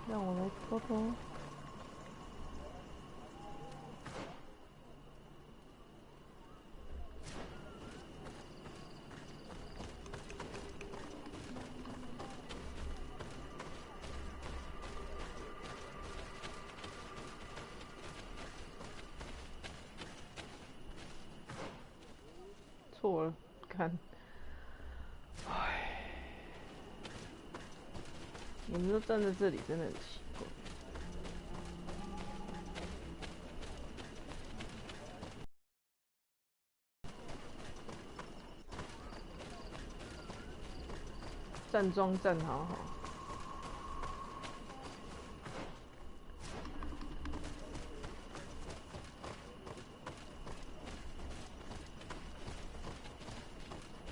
让我来偷偷。错了，看，唉，你们都站在这里，真的很奇怪。站桩站好好。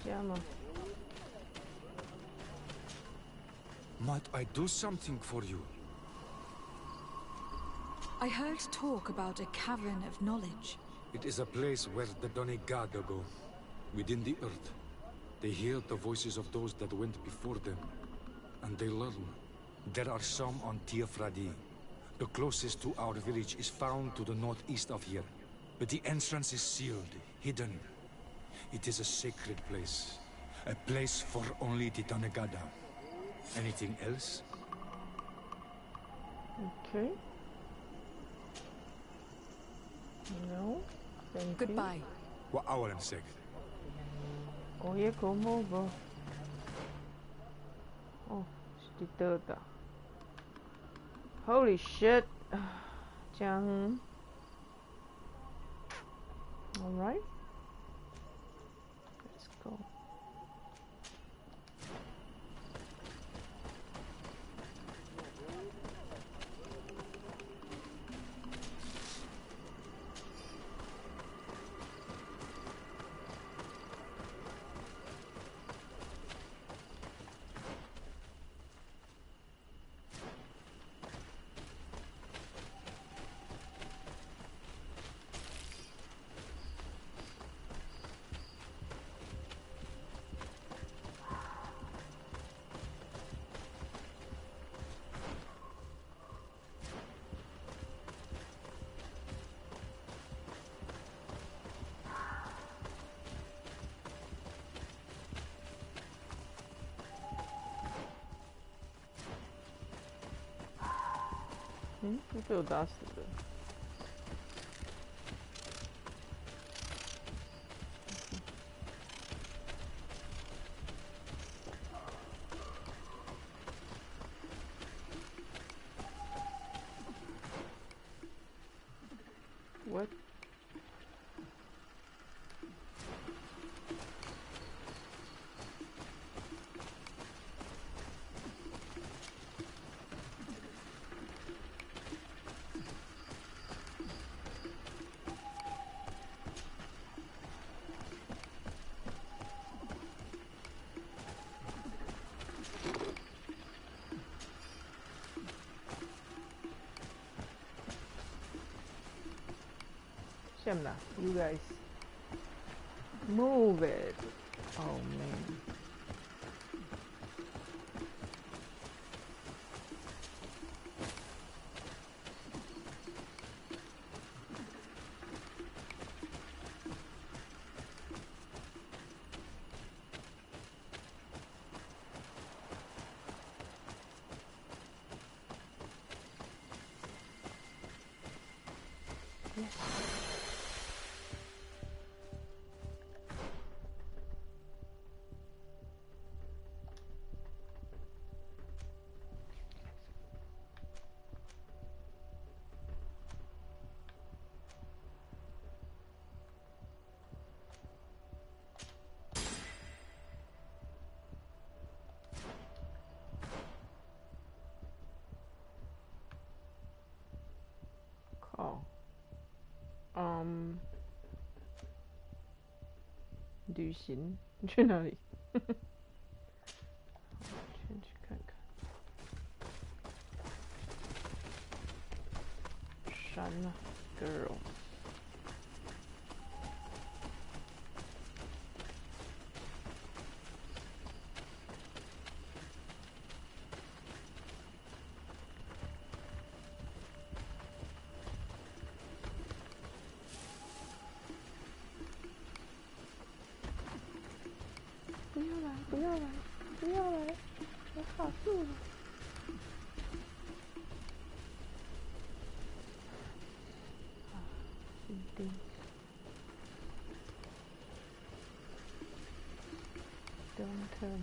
加吗？ Might I do something for you? I heard talk about a Cavern of Knowledge. It is a place where the Donegada go, within the earth. They hear the voices of those that went before them, and they learn. There are some on Tiafradi. The closest to our village is found to the northeast of here, but the entrance is sealed, hidden. It is a sacred place, a place for only the Donegada. Anything else? Okay. No. Thank Goodbye. What hour and sec? Oye, ¿cómo va? Oh, estoy toda. Holy shit. Jang. Alright. Let's go. Hmm? 被我打死的。What? Shemla, you guys move it. Oh man. Yes. Call. 旅行，你去哪里？先去看看。删了 ，girl。新丁。Downturn。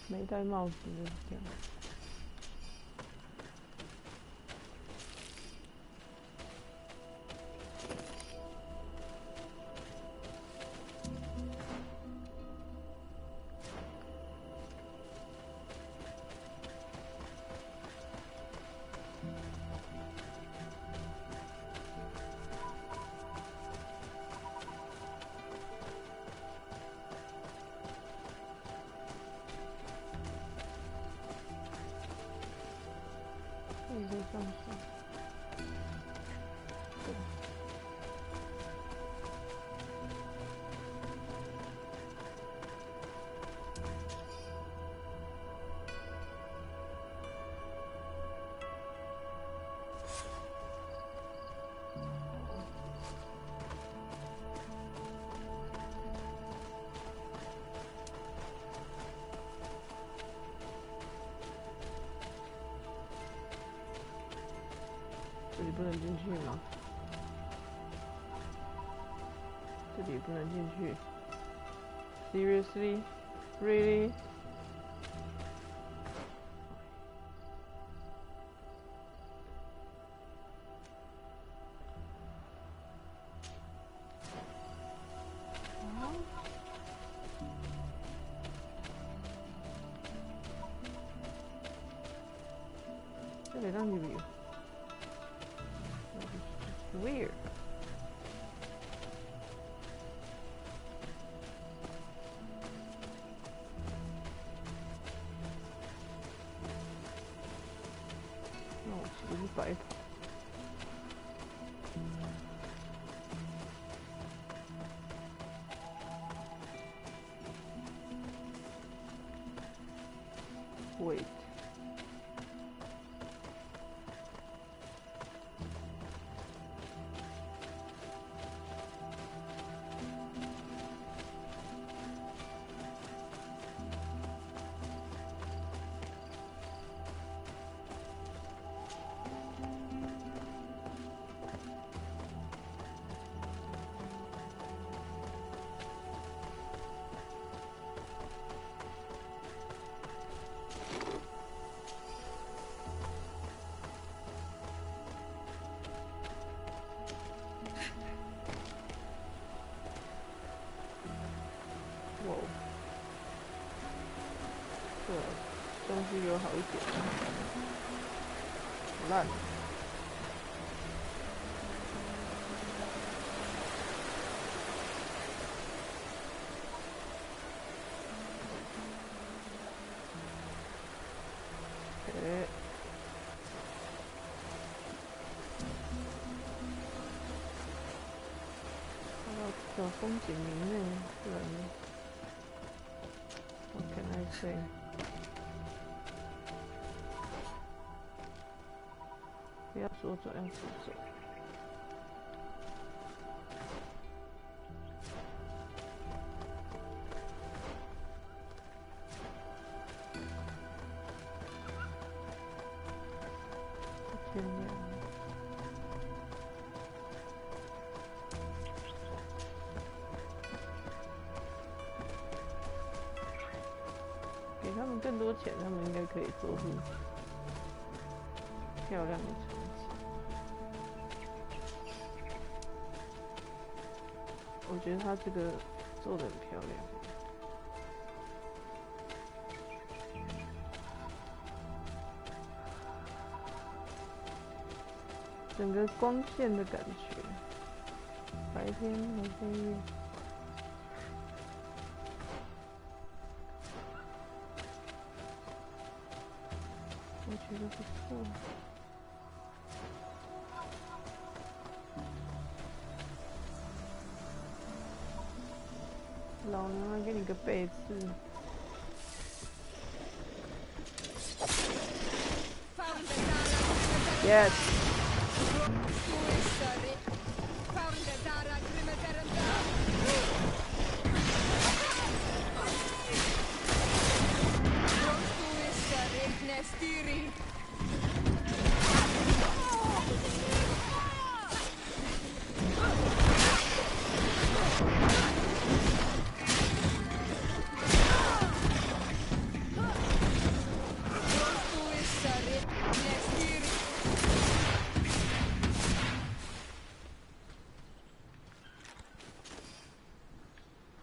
没戴帽子就是这样。这里可以上去。对。这里不能进去吗？这里不能进去。Seriously? Really? 这里让你比。Weird. No, 其实是白跑。Wait.哇，这东西有好一点，烂。哎，看到小风景名呢，不然呢？ What can I say? 不要左转，要左走。天亮了。给他们更多钱，他们应该可以做出漂亮的成绩。我觉得他这个做得很漂亮。整个光线的感觉，白天和黑夜，我觉得不错。老娘来给你个背刺。Yes。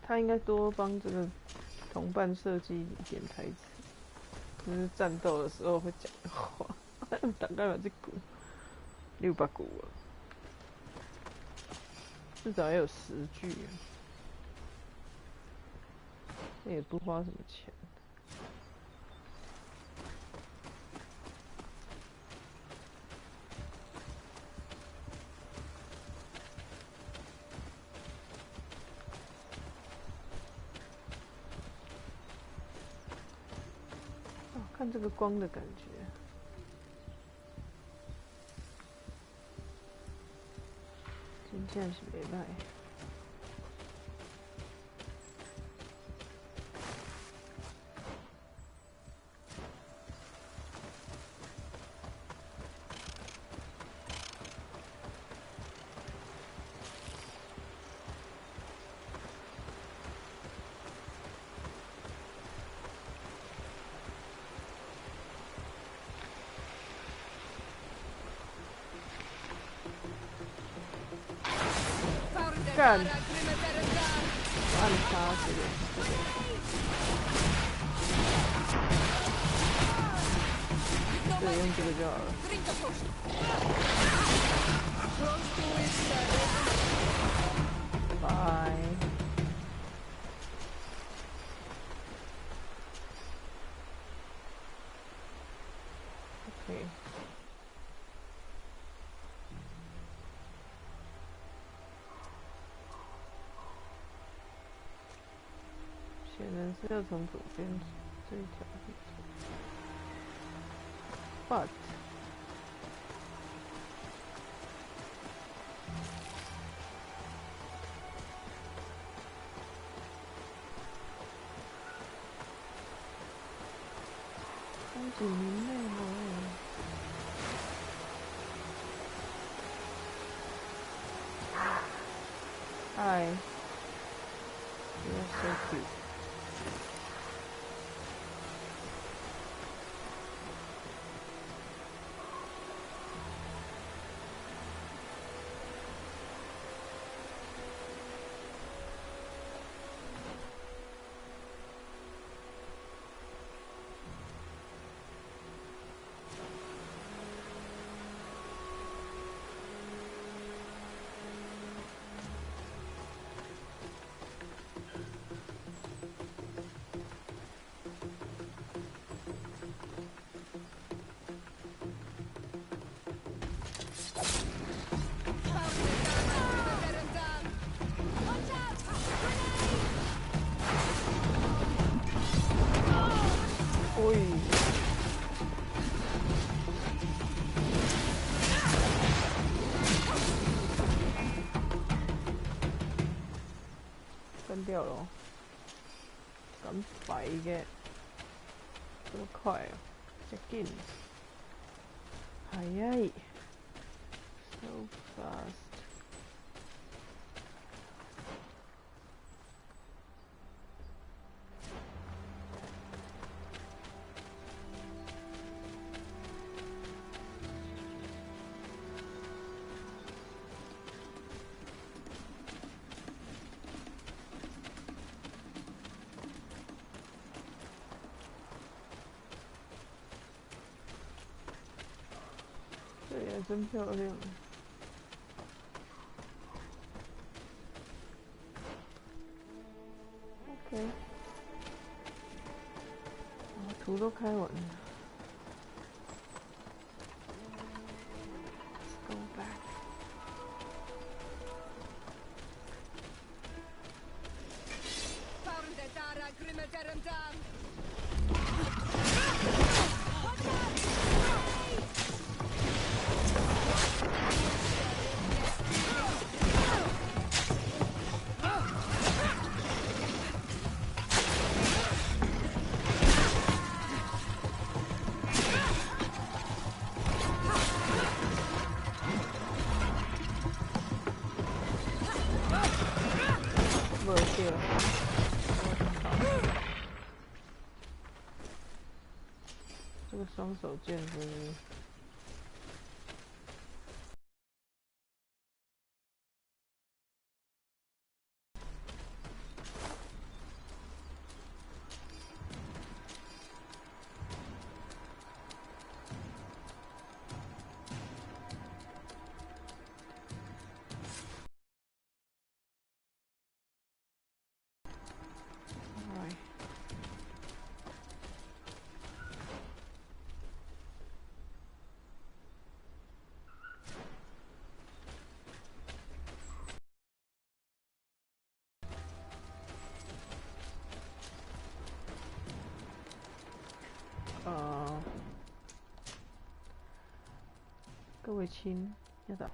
他应该多帮这个同伴设计一点台词，就是战斗的时候会讲的话。大概把这股600股了，至少要有10句啊，这也不花什么钱。看这个光的感觉，真正是袂歹。干！暗杀这个。对，用这个就好了。拜。OK。显然是要从左边这一条去走 ，but 风景明媚哦。Hi, you're so cute.干掉了，敢摆嘅，这么快啊，这紧，哎呀 ，so fast。对啊，真漂亮。OK， 图都开完了。Let's go back。这个双手剑真是。各位亲，要打。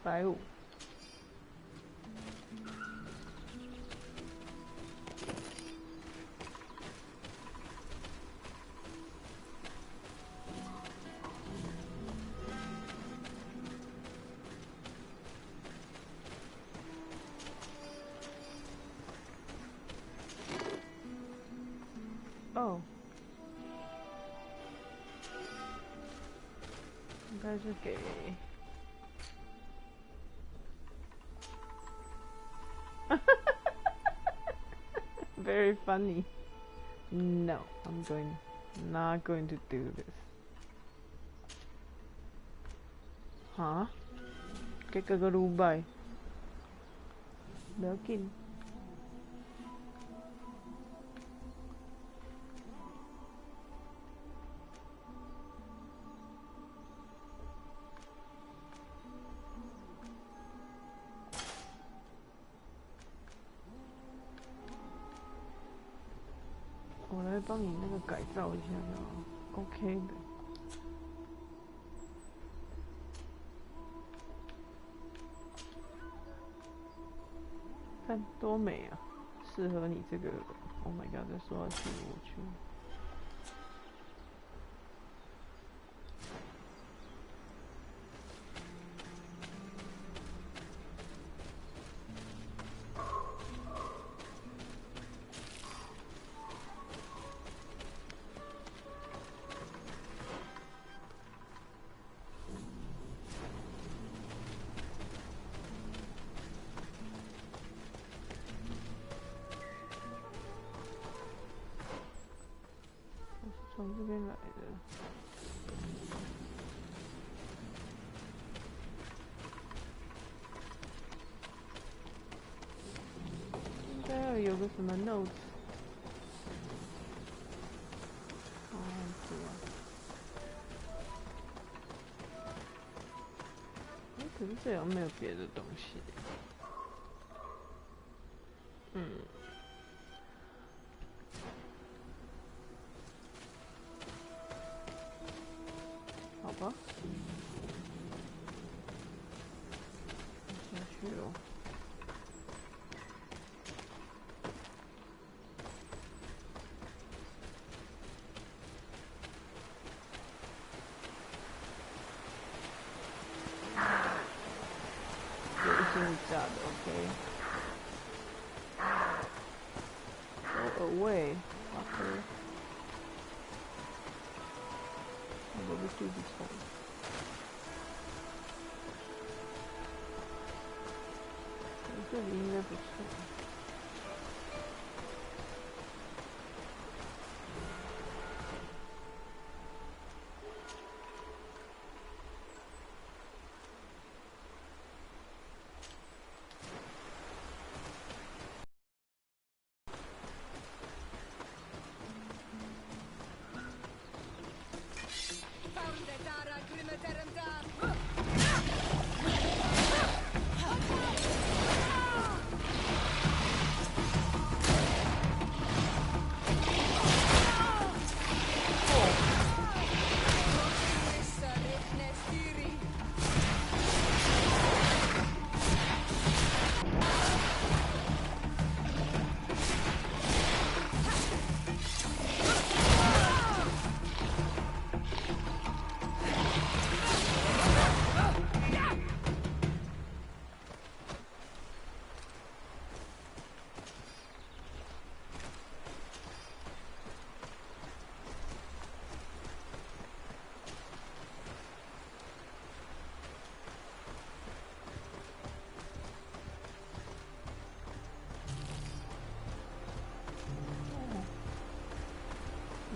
150。哦，应该是给。Very funny. No, I'm not going to do this. Huh? 结果阁愈歹，袂要紧。我来帮你那个改造一下就好 ，OK 的。看多美啊，适合你这个。Oh my god！ 再说下去我去。从这边来的，应该要有个什么 note， 是啊，可是这好像没有别的东西，好吧，下去哦。有一心理炸的 ，OK。Go away， OK。我的肚子痛。这里应该不错。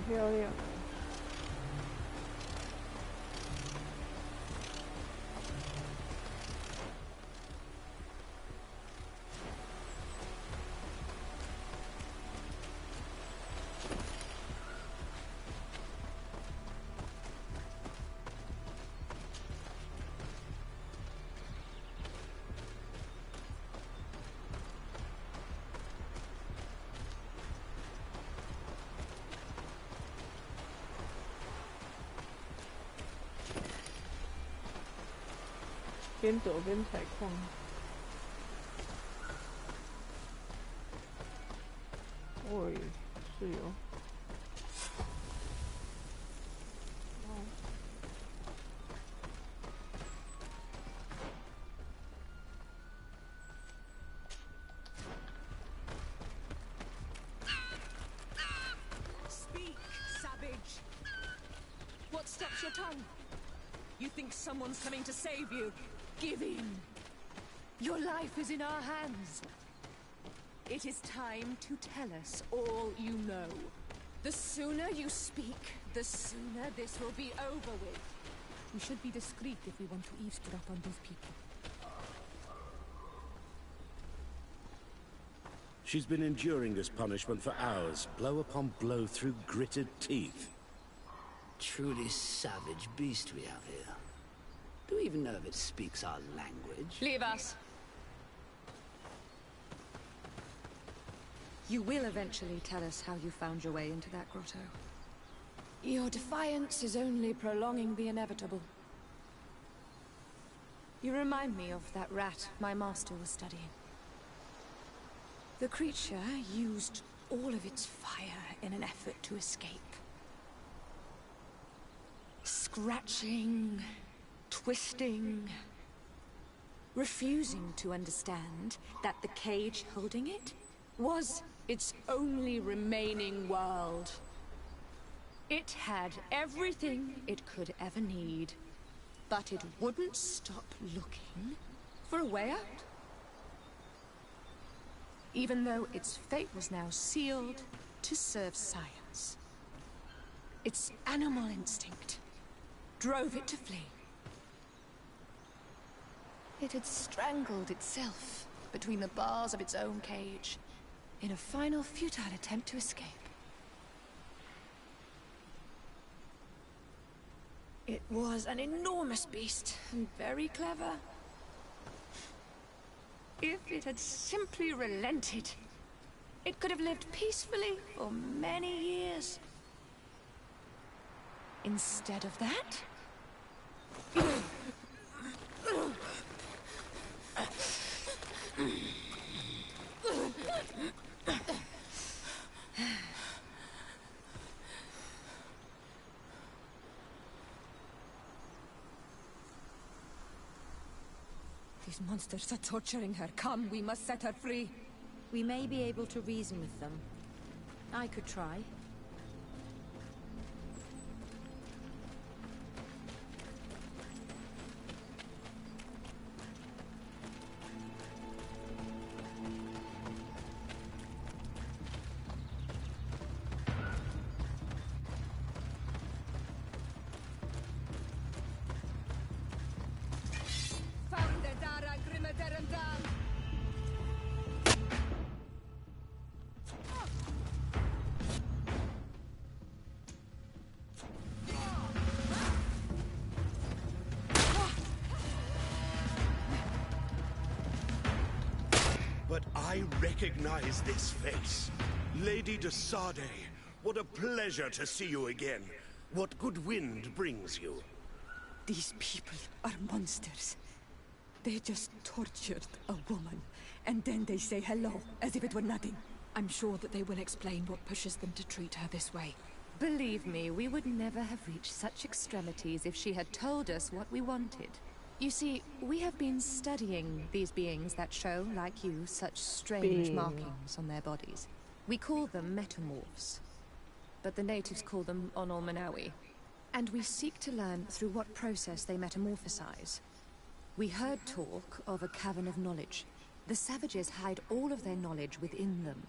漂亮。边走边采矿。喂，是有。Speak, savage. What stops your tongue? You think someone's coming to save you? Give in. Your life is in our hands. It is time to tell us all you know. The sooner you speak, the sooner this will be over with. We should be discreet if we want to eavesdrop on these people. She's been enduring this punishment for hours, blow upon blow through gritted teeth. Truly savage beast we have here. Do we even know if it speaks our language? Leave us. You will eventually tell us how you found your way into that grotto. Your defiance is only prolonging the inevitable. You remind me of that rat my master was studying. The creature used all of its fire in an effort to escape. Scratching, twisting, refusing to understand that the cage holding it was its only remaining world. It had everything it could ever need, but it wouldn't stop looking for a way out. Even though its fate was now sealed to serve science. Its animal instinct drove it to flee. It had strangled itself between the bars of its own cage in a final futile attempt to escape. It was an enormous beast and very clever. If it had simply relented, it could have lived peacefully for many years. Instead of that... These monsters are torturing her. Come, we must set her free. We may be able to reason with them. I could try. But I recognize this face. Lady de Sade, what a pleasure to see you again. What good wind brings you? These people are monsters. They just tortured a woman, and then they say hello, as if it were nothing. I'm sure that they will explain what pushes them to treat her this way. Believe me, we would never have reached such extremities if she had told us what we wanted. You see, we have been studying these beings that show, like you, such strange markings on their bodies. We call them metamorphs, but the natives call them Onol Manawi. And we seek to learn through what process they metamorphosize. We heard talk of a Cavern of Knowledge. The savages hide all of their knowledge within them.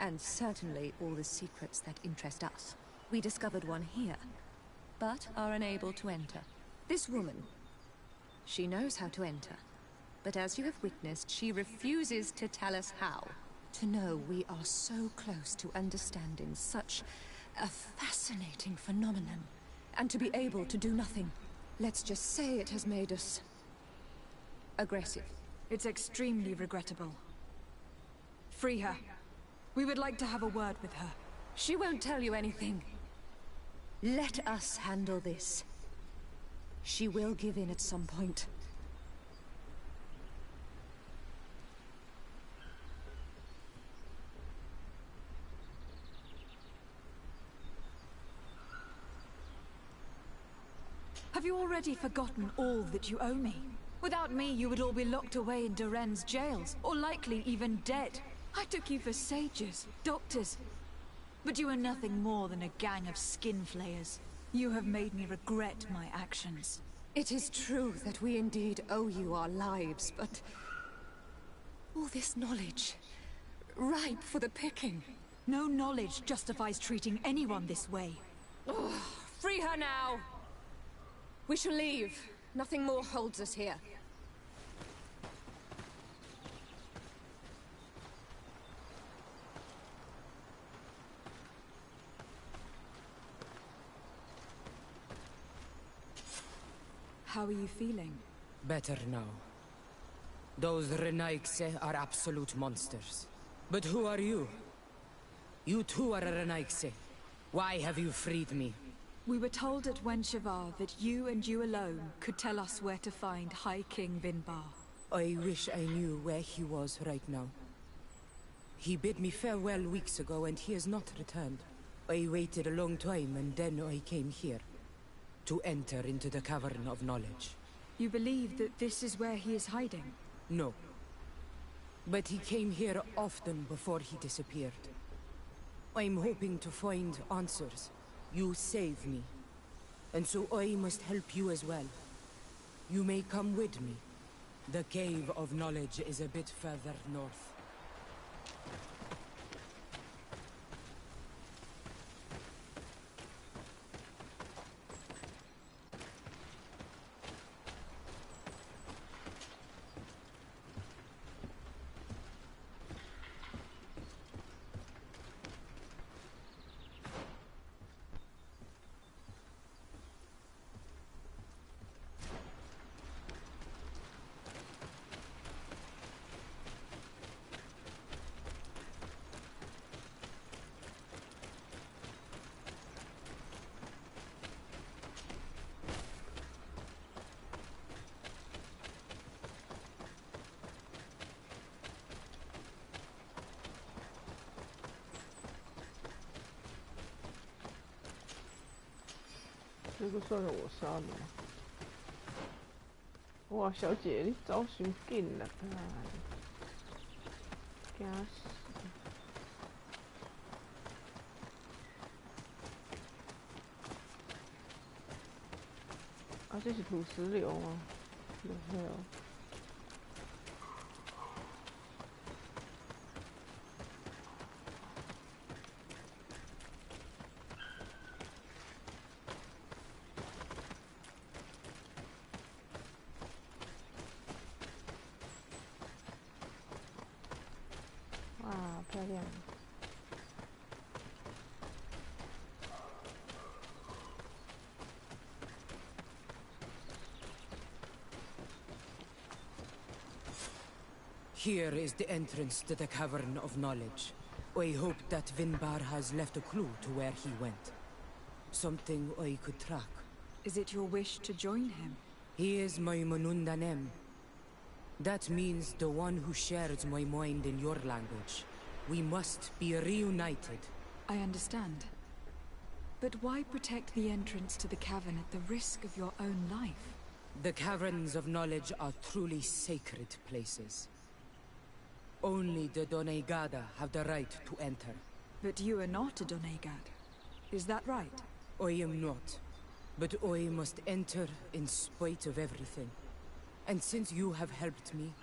And certainly all the secrets that interest us. We discovered one here, but are unable to enter. This woman, she knows how to enter. But as you have witnessed, she refuses to tell us how. To know we are so close to understanding such a fascinating phenomenon. And to be able to do nothing. Let's just say it has made us aggressive. It's extremely regrettable. Free her. We would like to have a word with her. She won't tell you anything. Let us handle this. She will give in at some point. Have you already forgotten all that you owe me? Without me, you would all be locked away in Duren's jails, or likely even dead. I took you for sages, doctors. But you are nothing more than a gang of skin flayers. You have made me regret my actions. It is true that we indeed owe you our lives, but... all this knowledge, ripe for the picking. No knowledge justifies treating anyone this way. Oh, free her now! We shall leave. Nothing more holds us here. how are you feeling? Better now. Those Renaigse are absolute monsters. But who are you? You too are a Renaigse. Why have you freed me? We were told at Wenshavar that you and you alone could tell us where to find High King Vinbar. I wish I knew where he was right now. He bid me farewell weeks ago and he has not returned. I waited a long time and then I came here. To enter into the Cavern of Knowledge. You believe that this is where he is hiding? No. But he came here often before he disappeared. I'm hoping to find answers. You saved me. And so I must help you as well. You may come with me. The Cave of Knowledge is a bit further north.这个算是我杀的吗？哇，小姐，你走伤紧啦！惊死！啊，这是土石流吗？对哦。漂亮。Here is the entrance to the Cavern of Knowledge. I hope that Vinbar has left a clue to where he went. Something I could track. Is it your wish to join him? He is my Manundanem. That means the one who shares my mind in your language. We must be reunited. I understand. But why protect the entrance to the cavern at the risk of your own life? The Caverns of Knowledge are truly sacred places. Only the Doneigada have the right to enter. But you are not a Doneigad. Is that right? I am not. But I must enter in spite of everything. And since you have helped me,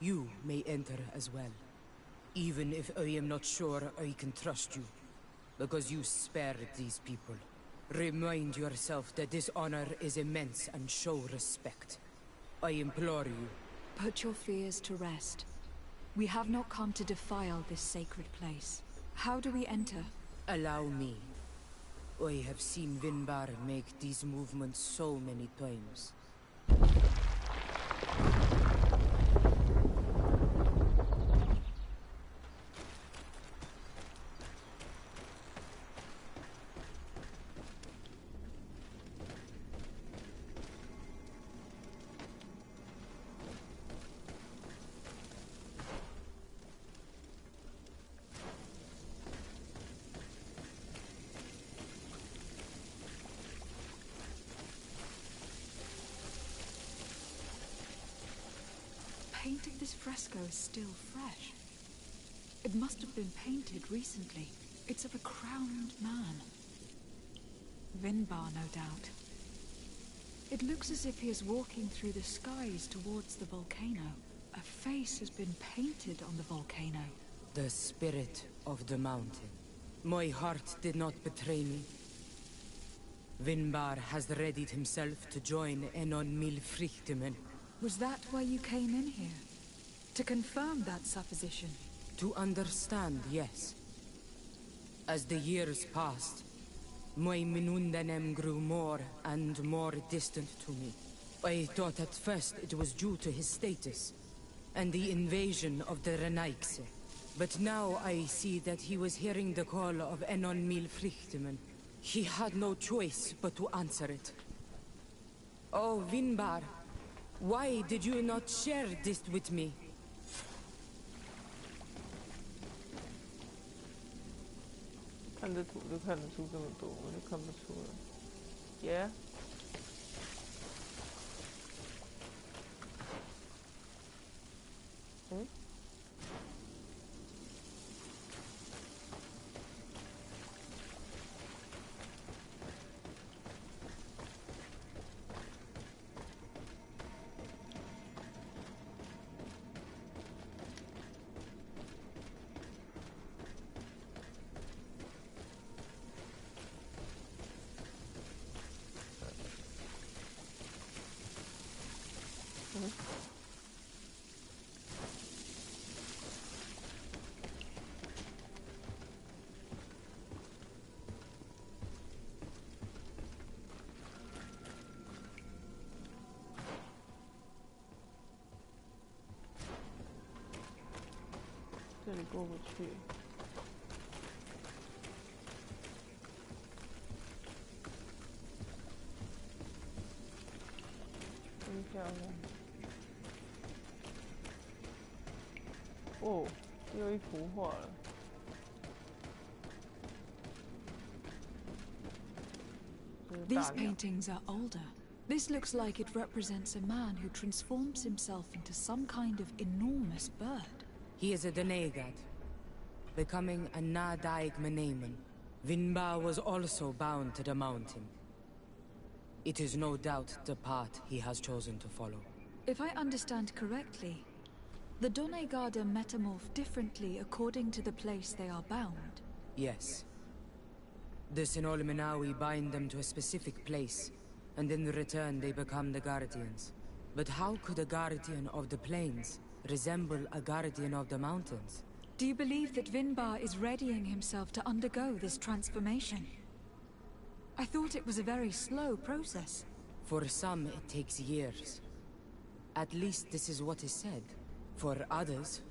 you may enter as well. Even if I am not sure I can trust you, because you spared these people. Remind yourself that this honor is immense and show respect. I implore you. Put your fears to rest. We have not come to defile this sacred place. How do we enter? Allow me. I have seen Vinbar make these movements so many times. Paint of this fresco is still fresh. It must have been painted recently. It's of a crowned man. Vinbar, no doubt. It looks as if he is walking through the skies towards the volcano. A face has been painted on the volcano. The spirit of the mountain. My heart did not betray me. Vinbar has readied himself to join Enon Milfrichtemen. Was that why you came in here? To confirm that supposition? To understand, yes. As the years passed, my Minundanem grew more and more distant to me. I thought at first it was due to his status and the invasion of the Renaigse. But now I see that he was hearing the call of Enon Milfrichtemen. He had no choice but to answer it. Oh, Vinbar, why did you not share this with me? 看这图就看得出这么多，我就看不出了。Yeah。嗯？这里过不去。真漂亮。哦，又一幅画了。These paintings are older. This looks like it represents a man who transforms himself into some kind of enormous bird. He is a Denegad, becoming a Nadaig Menemen. Vinbar was also bound to the mountain. It is no doubt the path he has chosen to follow. If I understand correctly, the Donegada metamorph differently according to the place they are bound. Yes. The Sinolminawi bind them to a specific place, and in return they become the Guardians. But how could a Guardian of the Plains resemble a Guardian of the Mountains? Do you believe that Vinbar is readying himself to undergo this transformation? I thought it was a very slow process. For some, it takes years. At least this is what is said. For others,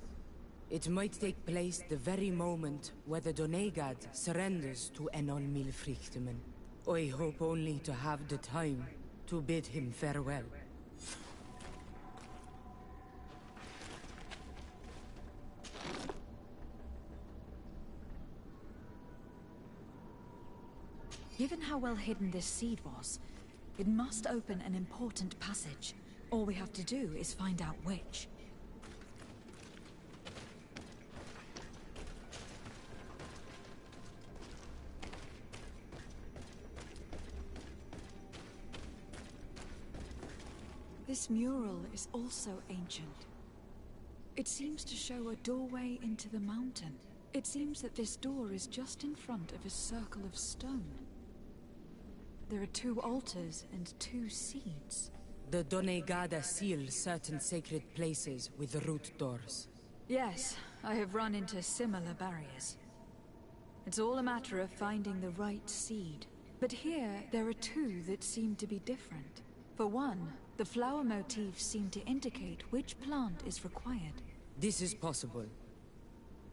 it might take place the very moment where the Donegad surrenders to Enon Milfrichtemen. I hope only to have the time to bid him farewell. Given how well hidden this seed was, it must open an important passage. All we have to do is find out which. This mural is also ancient. It seems to show a doorway into the mountain. It seems that this door is just in front of a circle of stone. There are 2 altars and 2 seeds. The Donegada seal certain sacred places with root doors. Yes, I have run into similar barriers. It's all a matter of finding the right seed. But here, there are 2 that seem to be different. For one, the flower motifs seem to indicate which plant is required. This is possible.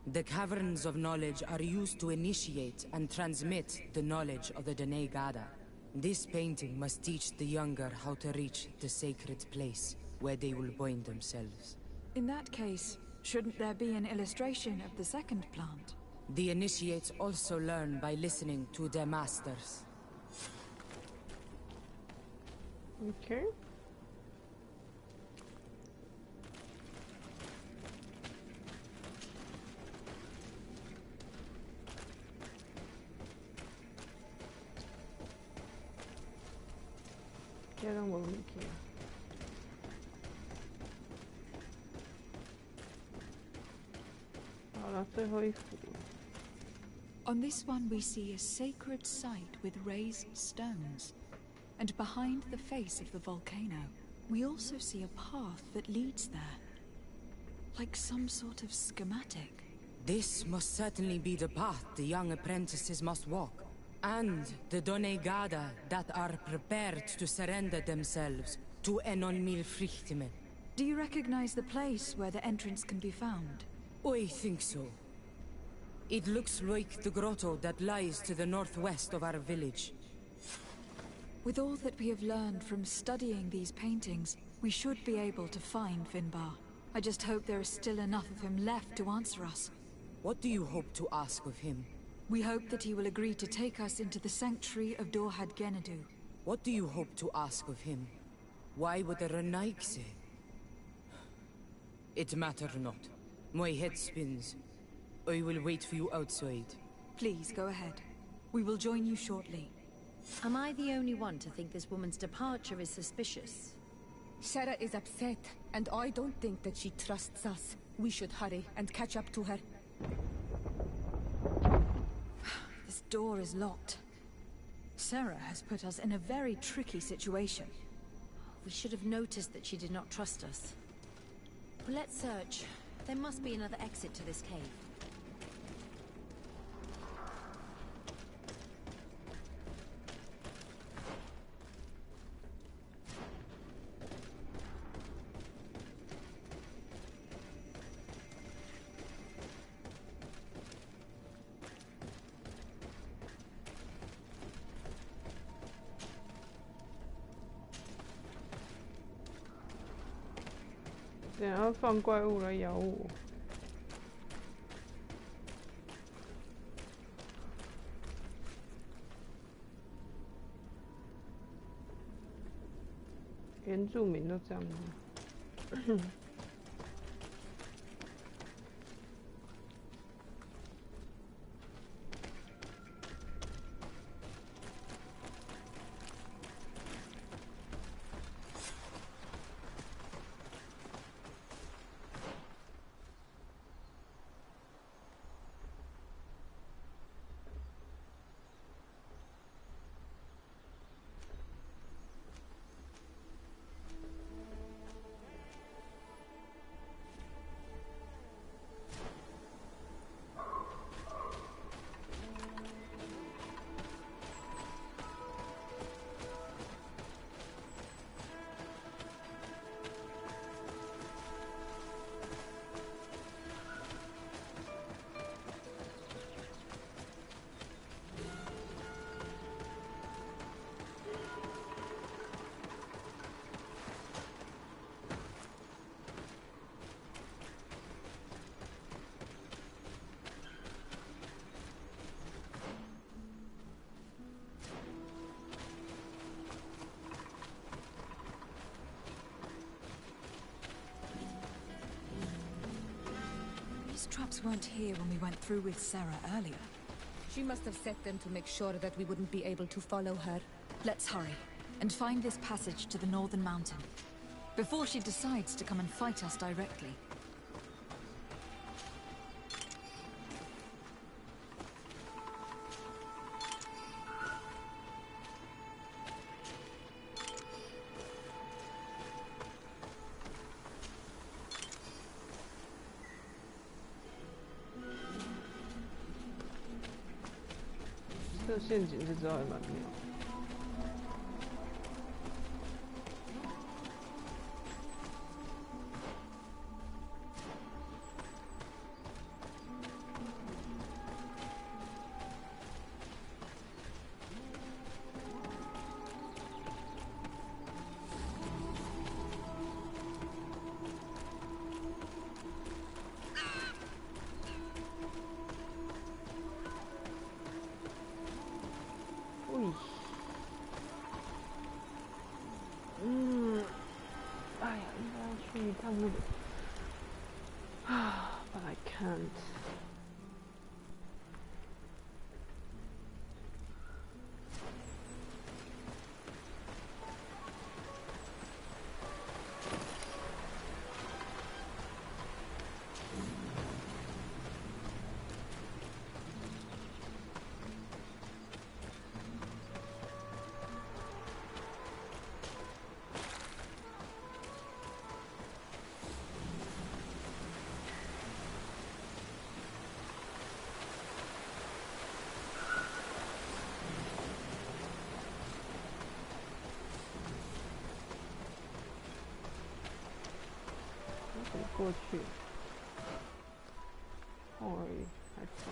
The Caverns of Knowledge are used to initiate and transmit the knowledge of the Donegada. This painting must teach the younger how to reach the sacred place, where they will bind themselves. In that case, shouldn't there be an illustration of the second plant? The initiates also learn by listening to their masters. Okay. On this one we see a sacred site with raised stones. And behind the face of the volcano, we also see a path that leads there. Like some sort of schematic. This must certainly be the path the young apprentices must walk. And the Donegada that are prepared to surrender themselves To enon mil frichtimen. Do you recognize the place where the entrance can be found? I think so. It looks like the grotto that lies to the northwest of our village. With all that we have learned from studying these paintings, we should be able to find Finbar. I just hope there is still enough of him left to answer us. What do you hope to ask of him? We hope that he will agree to take us into the sanctuary of Dorhad Genadu. What do you hope to ask of him? Why would the Renaik say? It matter not. My head spins. I will wait for you outside. Please, go ahead. We will join you shortly. Am I the only one to think this woman's departure is suspicious? Sarah is upset, and I don't think that she trusts us. We should hurry and catch up to her. This door is locked. Sarah has put us in a very tricky situation. We should have noticed that she did not trust us. Well, let's search. There must be another exit to this cave.等下要放怪物来咬我。原住民都这样吗？These traps weren't here when we went through with Sarah earlier. She must have set them to make sure that we wouldn't be able to follow her. Let's hurry and find this passage to the northern mountain before she decides to come and fight us directly.这陷阱这招还蛮妙。哎呀，应该要去一趟那个，but I can't. 过去，哦，还早。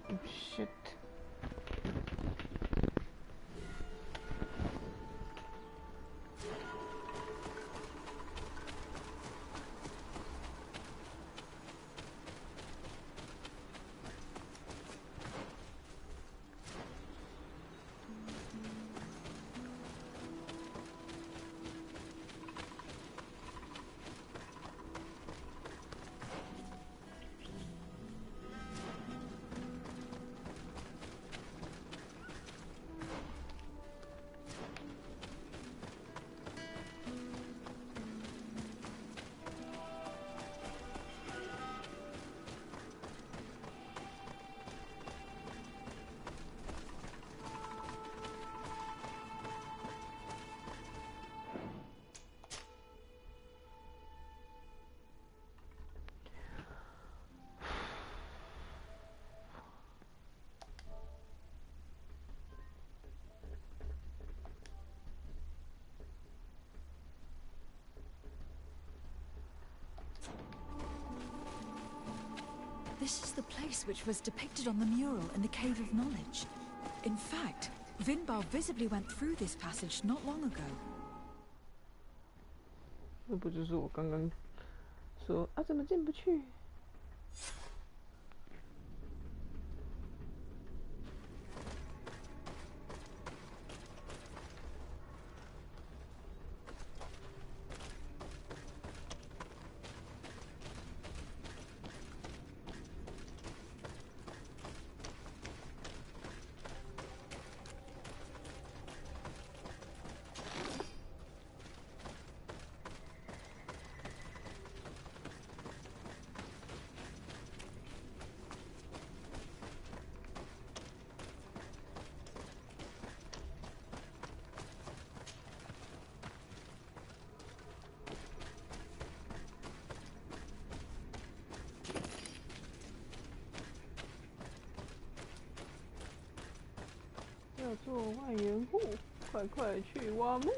Oh shit. This is the place which was depicted on the mural in the Cave of Knowledge. In fact, Vinbar visibly went through this passage not long ago. 那不就是我刚刚说啊，怎么进不去？要做万元户，快快去挖墓！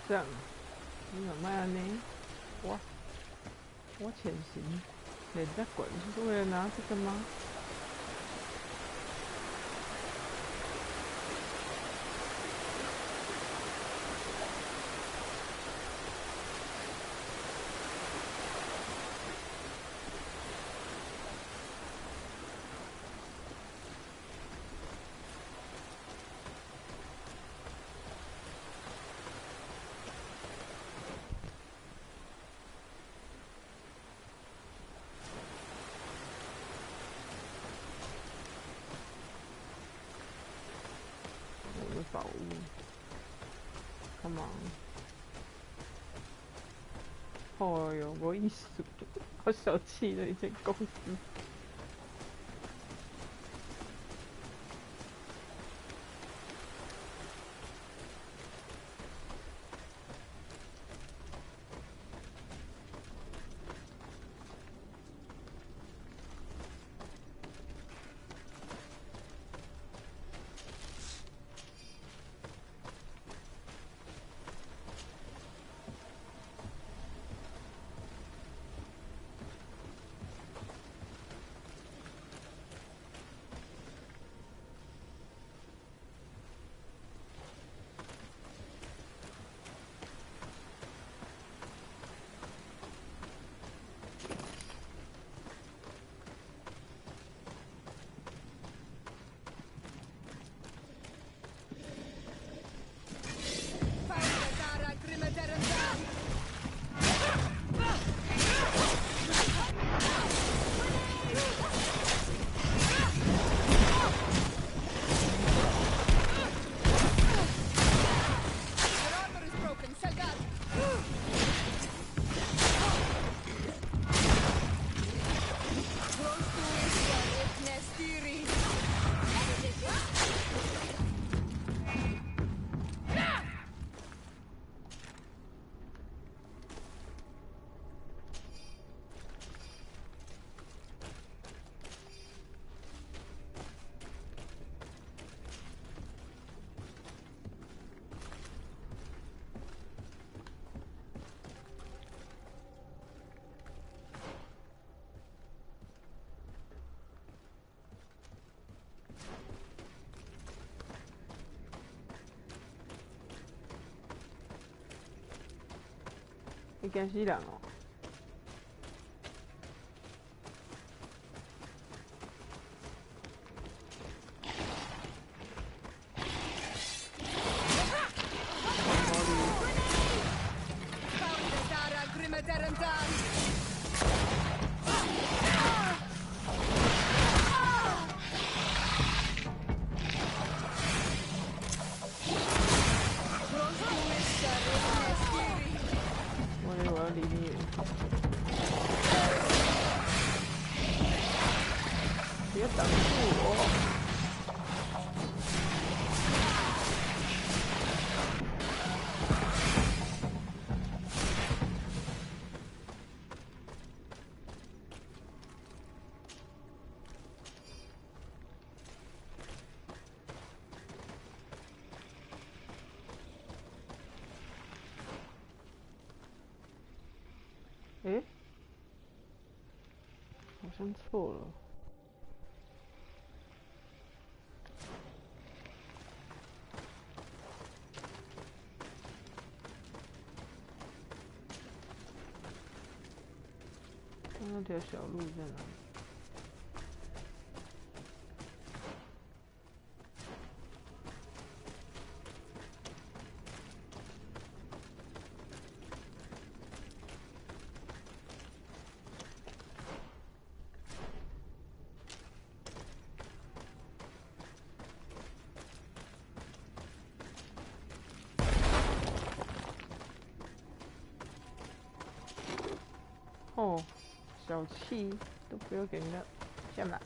这样，你有卖呢？我潜行，人在滚，是为了拿这个吗？哦哟，没意思，好小气的一间公司。你惊死人哦！别挡住我！诶，好像错了。那条小路在哪里？哦。小气都不要给人家下来。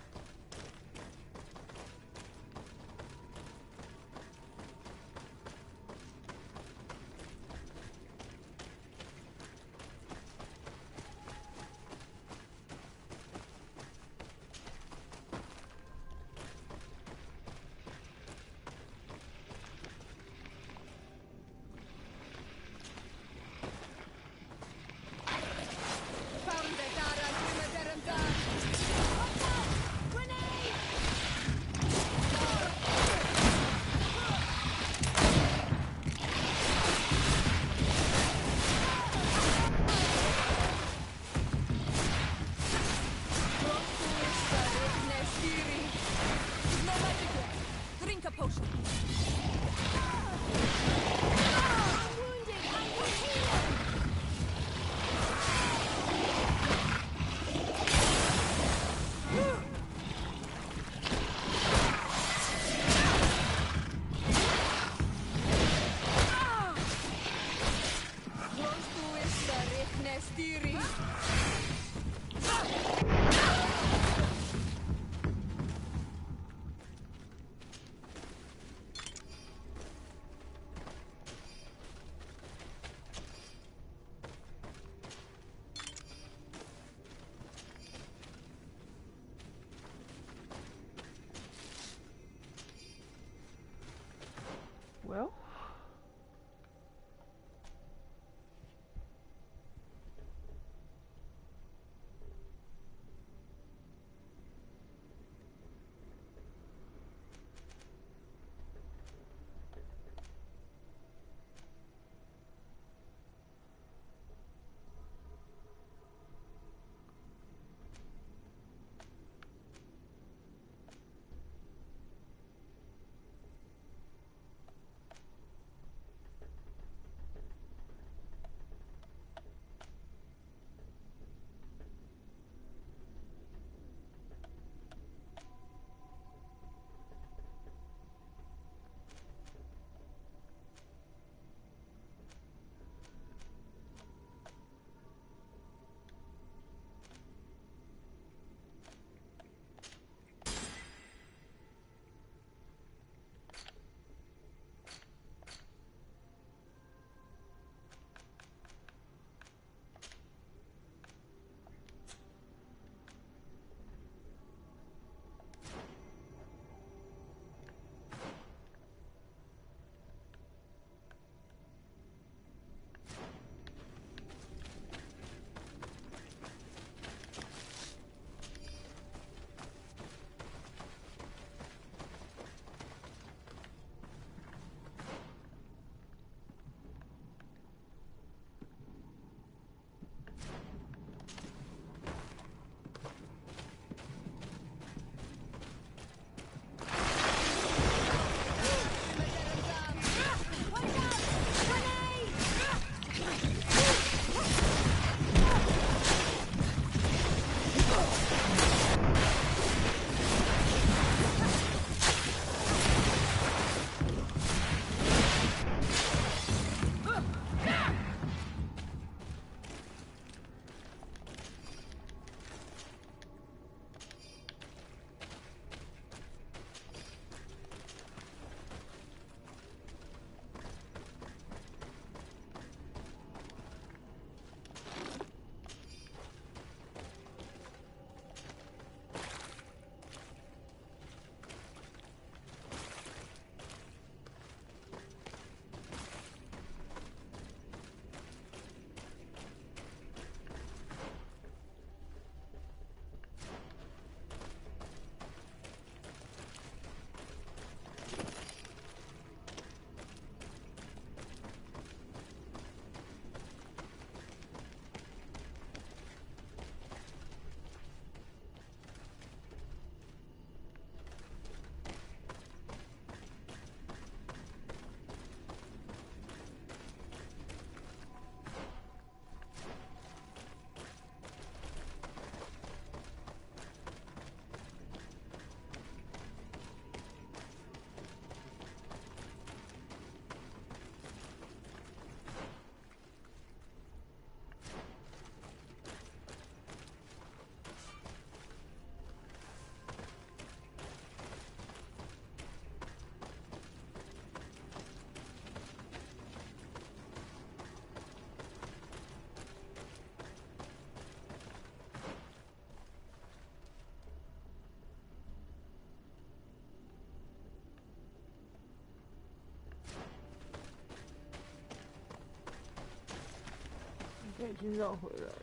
该已经绕回来了。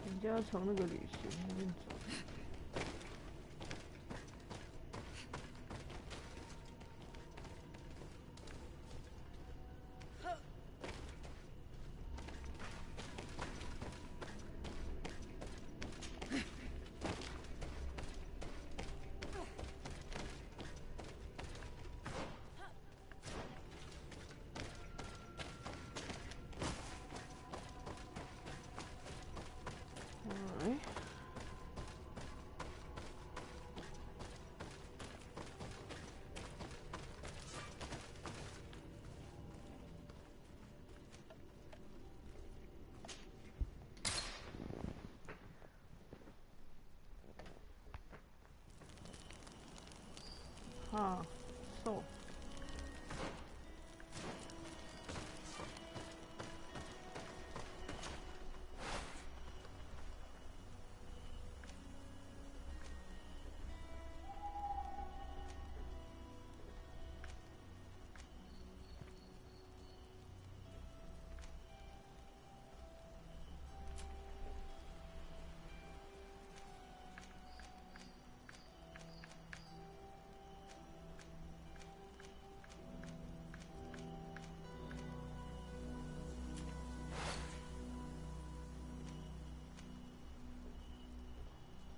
人家要从那个旅行那边走。啊，瘦。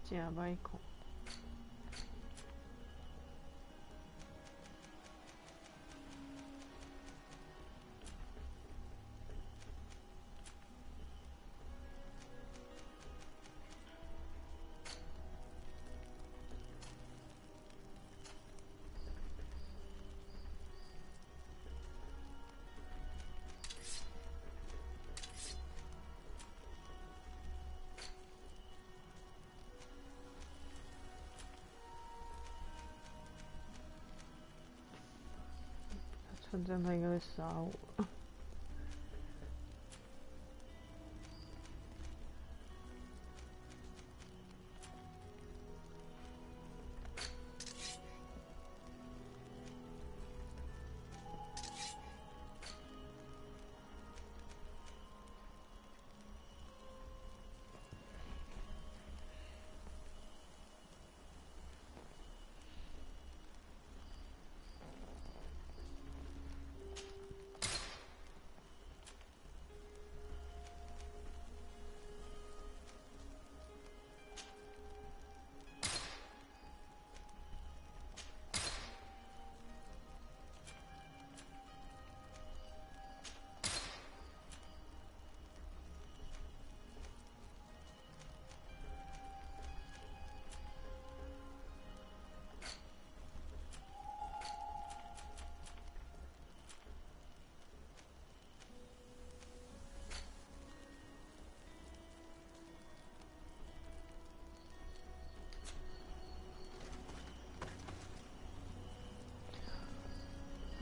真歹看。村长他应该会杀我。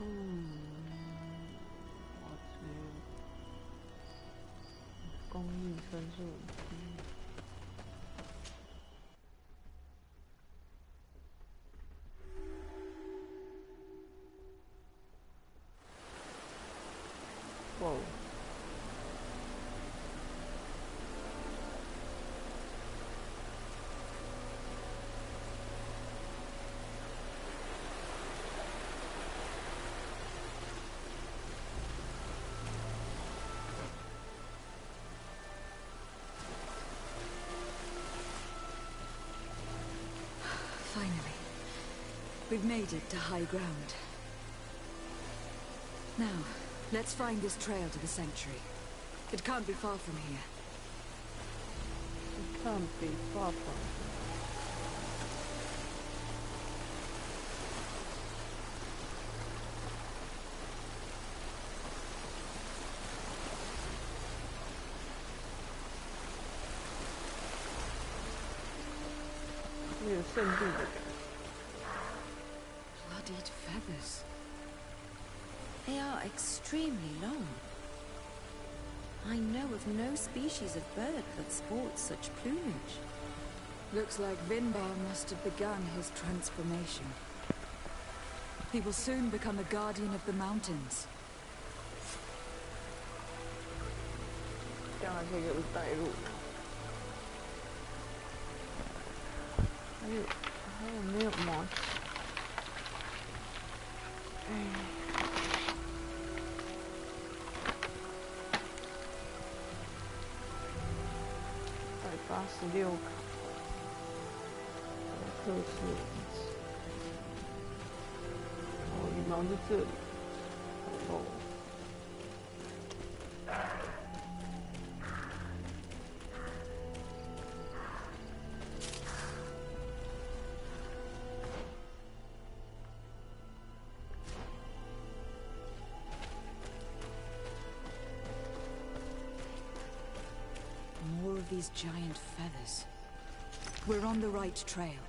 我只有公益分数很低。哇！ Finally, we've made it to high ground. Now, let's find this trail to the sanctuary. It can't be far from here. It can't be far from here. Bloodied feathers. They are extremely long. I know of no species of bird that sports such plumage. Looks like Vinbar must have begun his transformation. He will soon become a guardian of the mountains. 这样还可以给我带路。还有没有吗？186卡，特殊遗址。哦，羽毛在这里。哦。More of these giant feathers. We're on the right trail.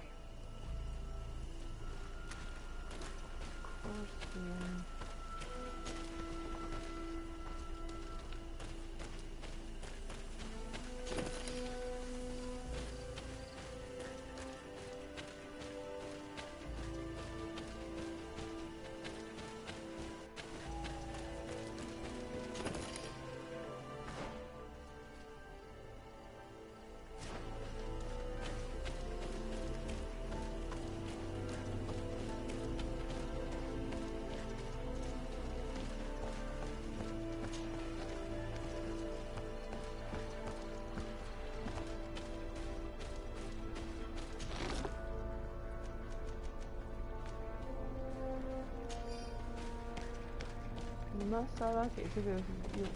那莎拉给这个什么用？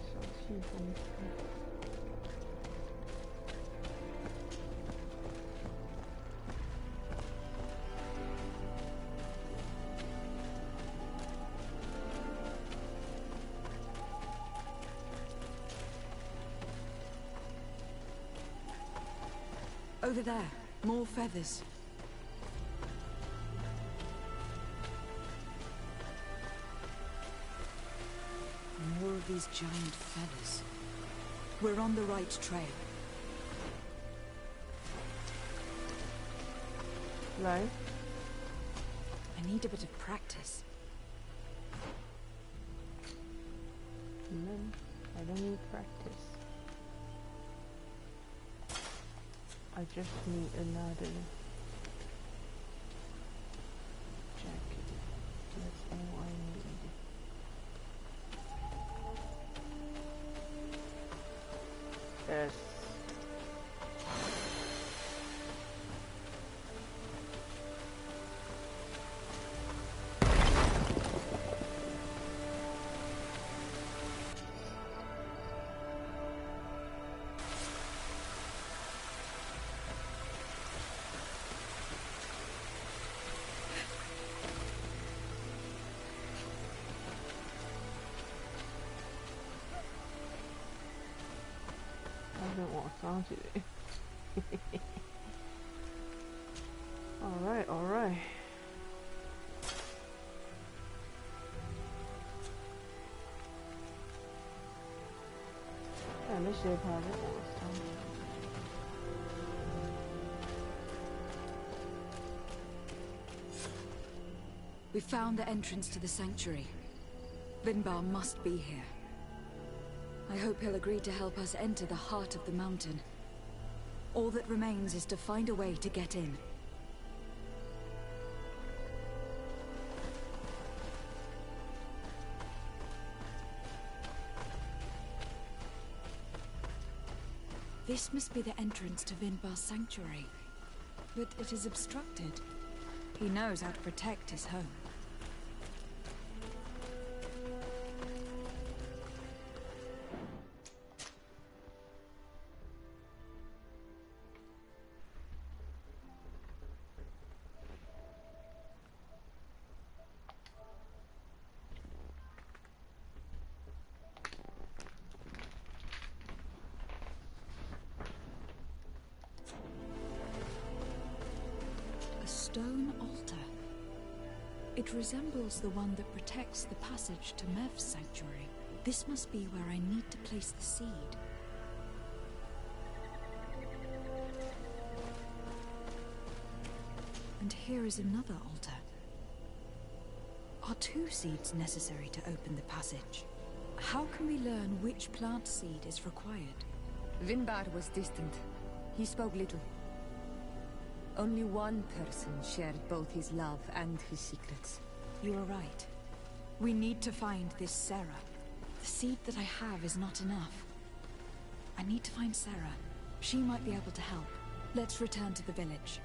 小气风车。Over there, more feathers. More of these giant feathers. We're on the right trail. 来 I need a bit of practice. I don't need practice. I just need another jacket. That's all I need. Yes. Alright, alright. We found the entrance to the sanctuary. Vinbar must be here. I hope he'll agree to help us enter the heart of the mountain. All that remains is to find a way to get in. This must be the entrance to Vinbar's sanctuary. But it is obstructed. He knows how to protect his home. Stone altar. It resembles the one that protects the passage to Mev's sanctuary. This must be where I need to place the seed. And here is another altar. Are 2 seeds necessary to open the passage? How can we learn which plant seed is required? Vinbar was distant. He spoke little. Only one person shared both his love and his secrets. You are right. We need to find this Sarah. The seed that I have is not enough. I need to find Sarah. She might be able to help. Let's return to the village.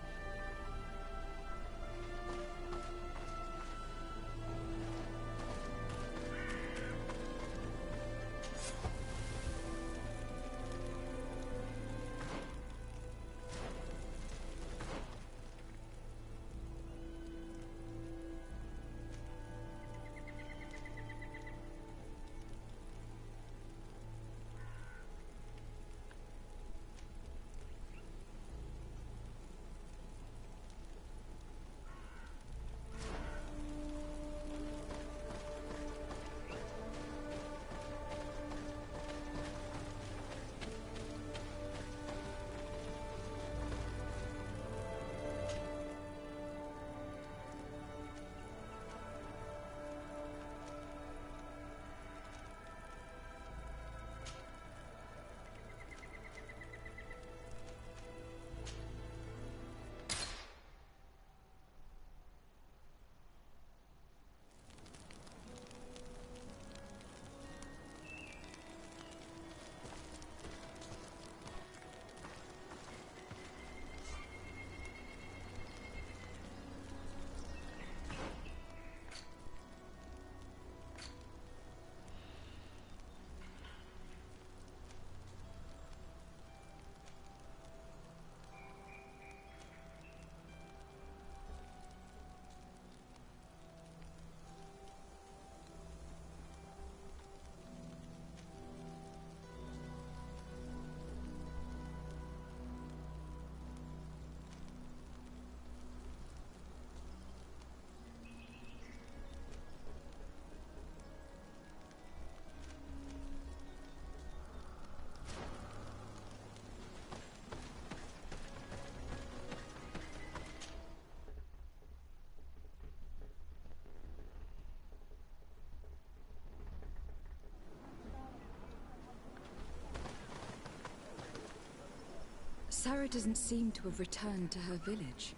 Sarah doesn't seem to have returned to her village.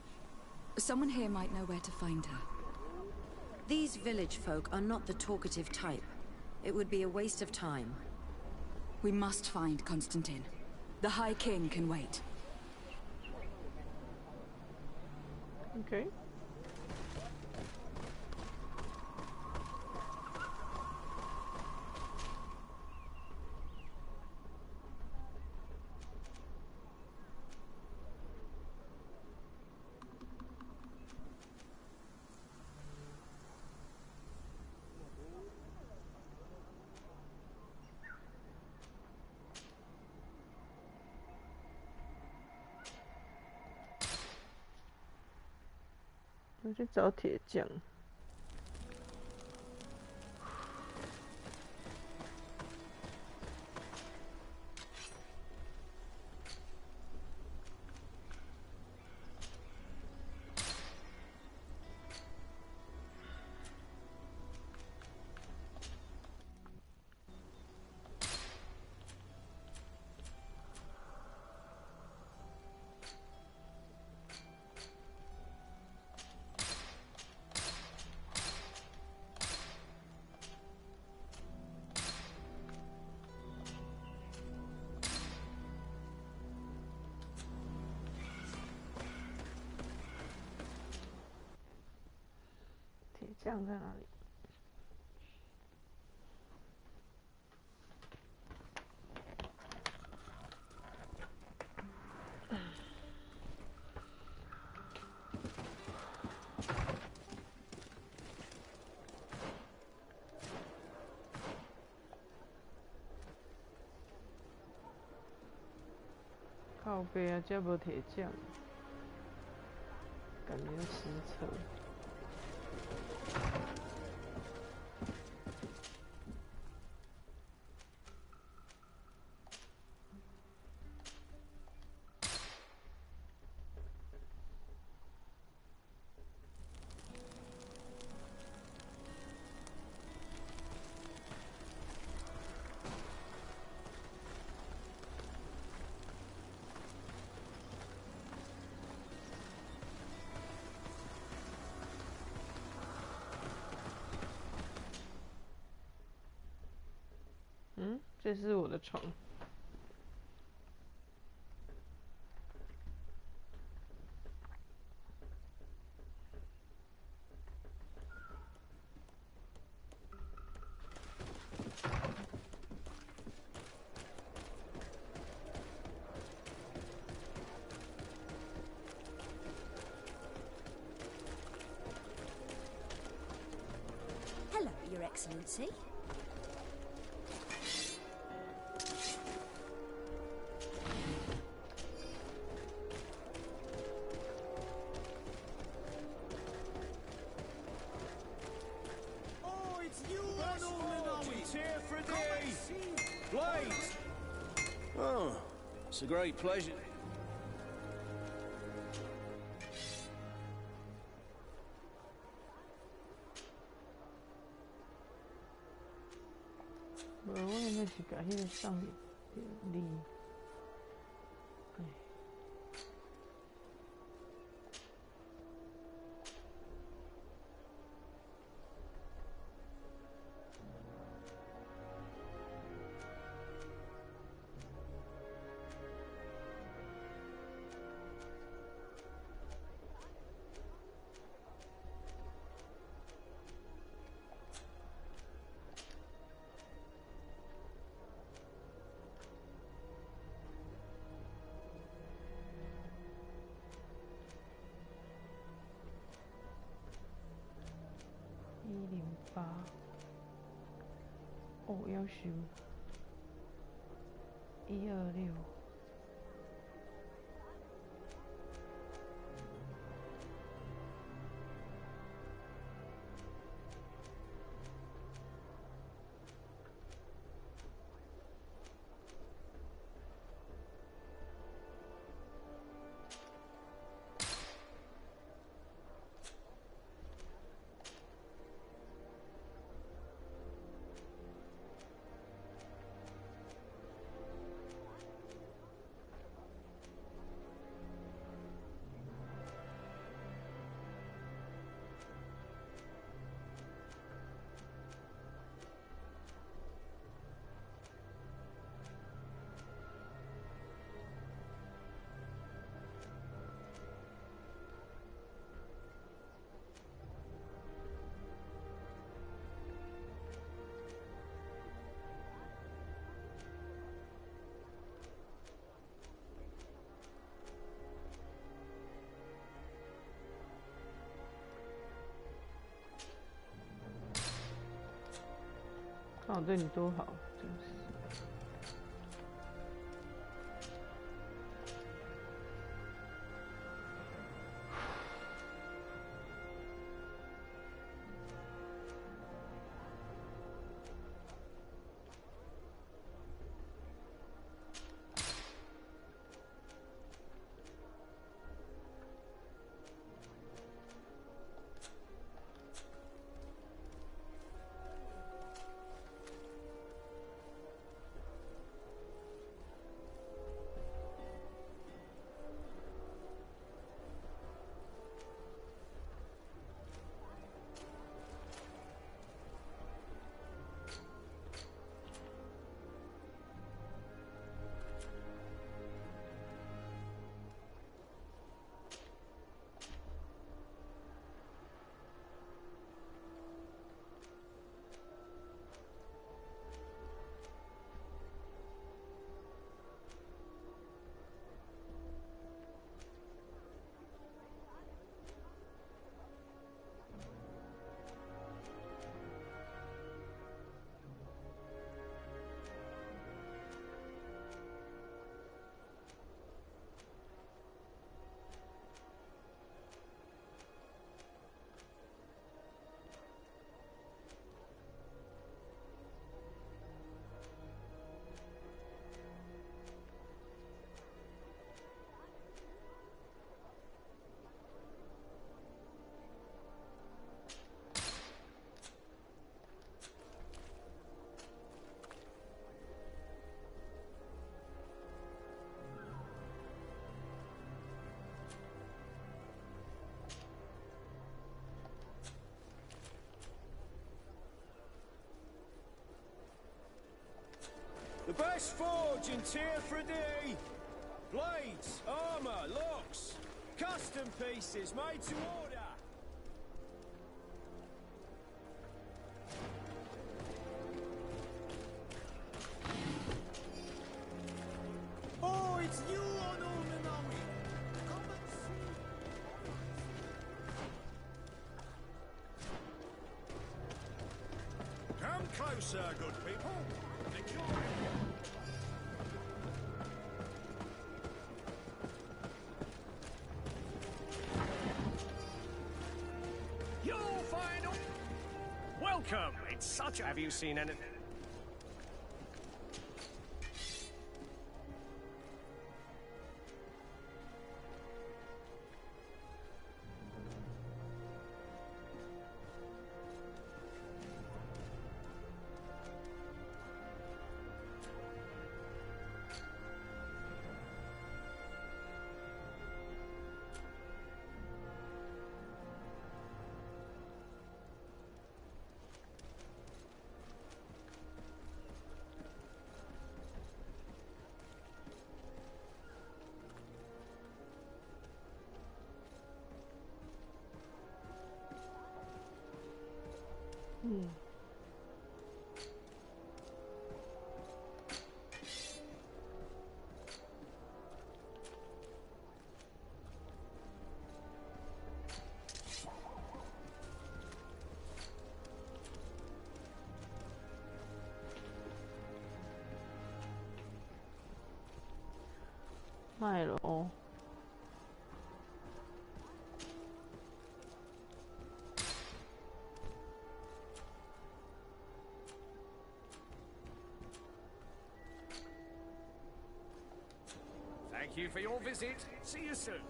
Someone here might know where to find her. These village folk are not the talkative type. It would be a waste of time. We must find Constantine. The High King can wait. Okay.我去找铁匠。酱在哪里？靠背啊，这无铁匠，感觉实测。嗯，这是我的床。Hello, Your Excellency. Oh, it's you, It's here for thee! Blades! Oh, it's a great pleasure.我那是甲迄个上面力，哎。108，哦，要修126。看我对你多好，真是。The best forge in Tier 3D. Blades, armor, locks, custom pieces made to order. Oh, it's you, Onominawi. Come and see. Come closer, good people. Your final. Welcome. It's such a... Have you seen anything?卖了哦。Thank you for your visit. See you soon.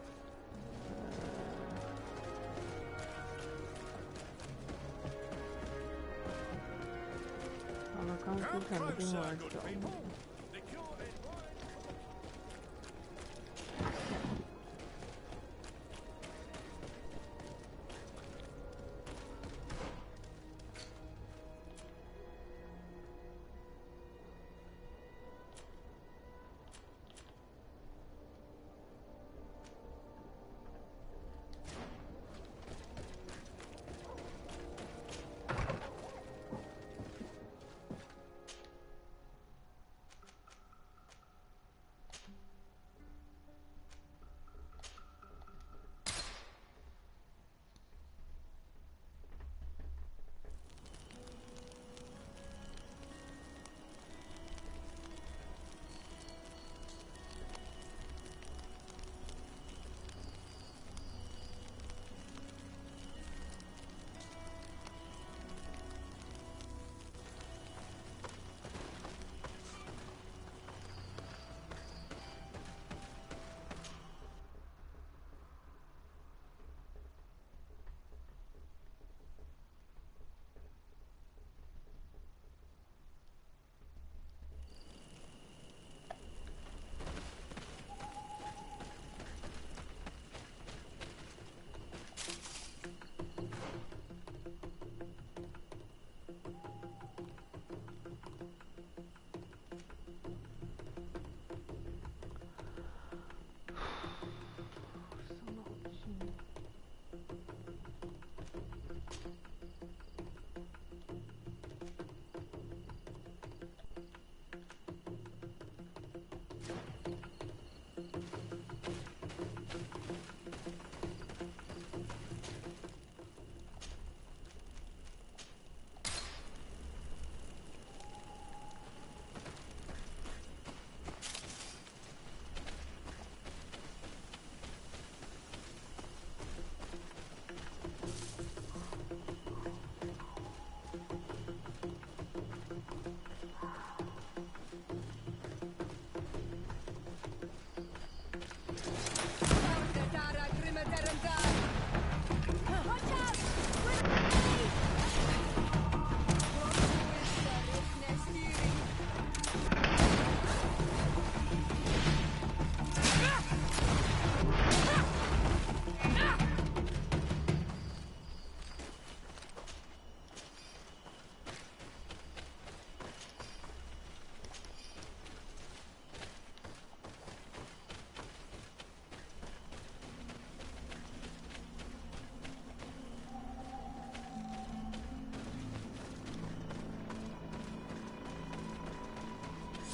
好了，刚刚斯坦丁来找你。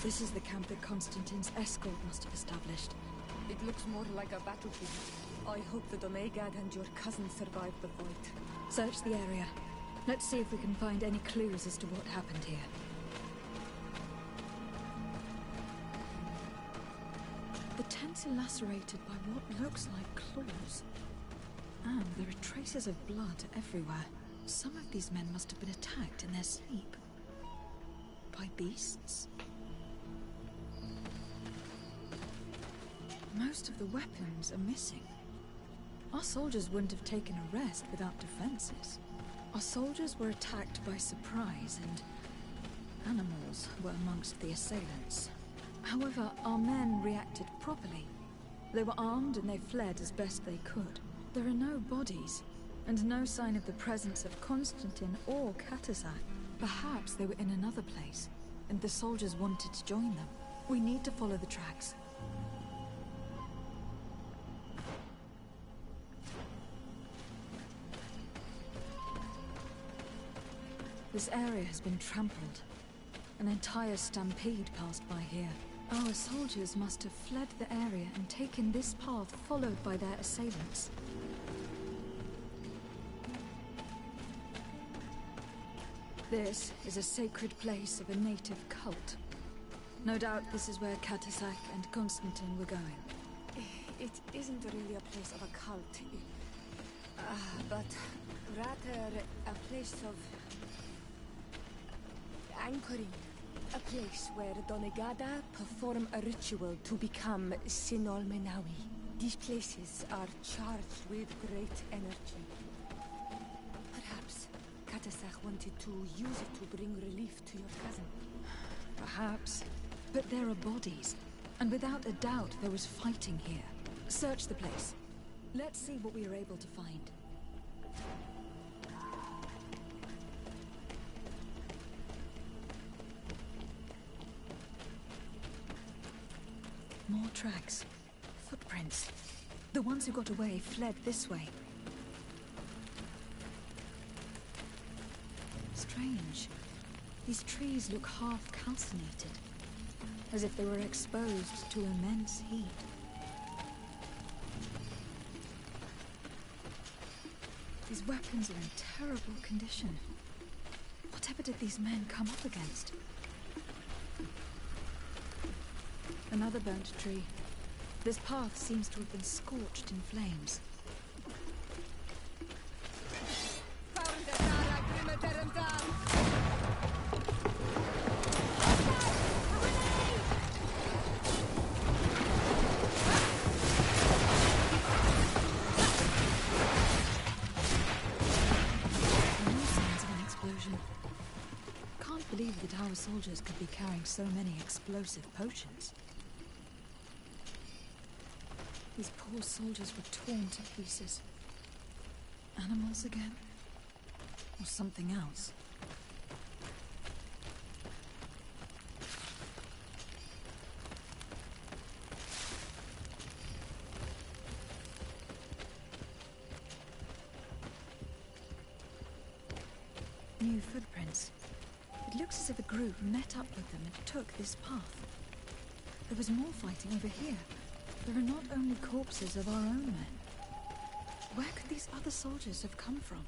This is the camp that Constantine's escort must have established. It looks more like a battlefield. I hope the Donegad and your cousin survived the fight. Search the area. Let's see if we can find any clues as to what happened here. The tents are lacerated by what looks like claws. And there are traces of blood everywhere. Some of these men must have been attacked in their sleep. By beasts? Most of the weapons are missing. Our soldiers wouldn't have taken a rest without defenses. Our soldiers were attacked by surprise, and animals were amongst the assailants. However, our men reacted properly. They were armed and they fled as best they could. There are no bodies, and no sign of the presence of Constantine or Catasac. Perhaps they were in another place, and the soldiers wanted to join them. We need to follow the tracks. This area has been trampled. An entire stampede passed by here. Our soldiers must have fled the area and taken this path followed by their assailants. This is a sacred place of a native cult. No doubt this is where Catasac and Constantine were going. It isn't really a place of a cult, but rather a place of anchoring. A place where Donegada perform a ritual to become Sinol Menawi. These places are charged with great energy. Perhaps Catasac wanted to use it to bring relief to your cousin. Perhaps. But there are bodies. And without a doubt, there was fighting here. Search the place. Let's see what we are able to find. More tracks. Footprints. The ones who got away fled this way. Strange. These trees look half calcinated, as if they were exposed to immense heat. These weapons are in terrible condition. Whatever did these men come up against? Another burnt tree. This path seems to have been scorched in flames. Can't believe that our soldiers could be carrying so many explosive potions. These poor soldiers were torn to pieces. Animals again? Or something else? New footprints. It looks as if a group met up with them and took this path. There was more fighting over here. There are not only corpses of our own men. Where could these other soldiers have come from?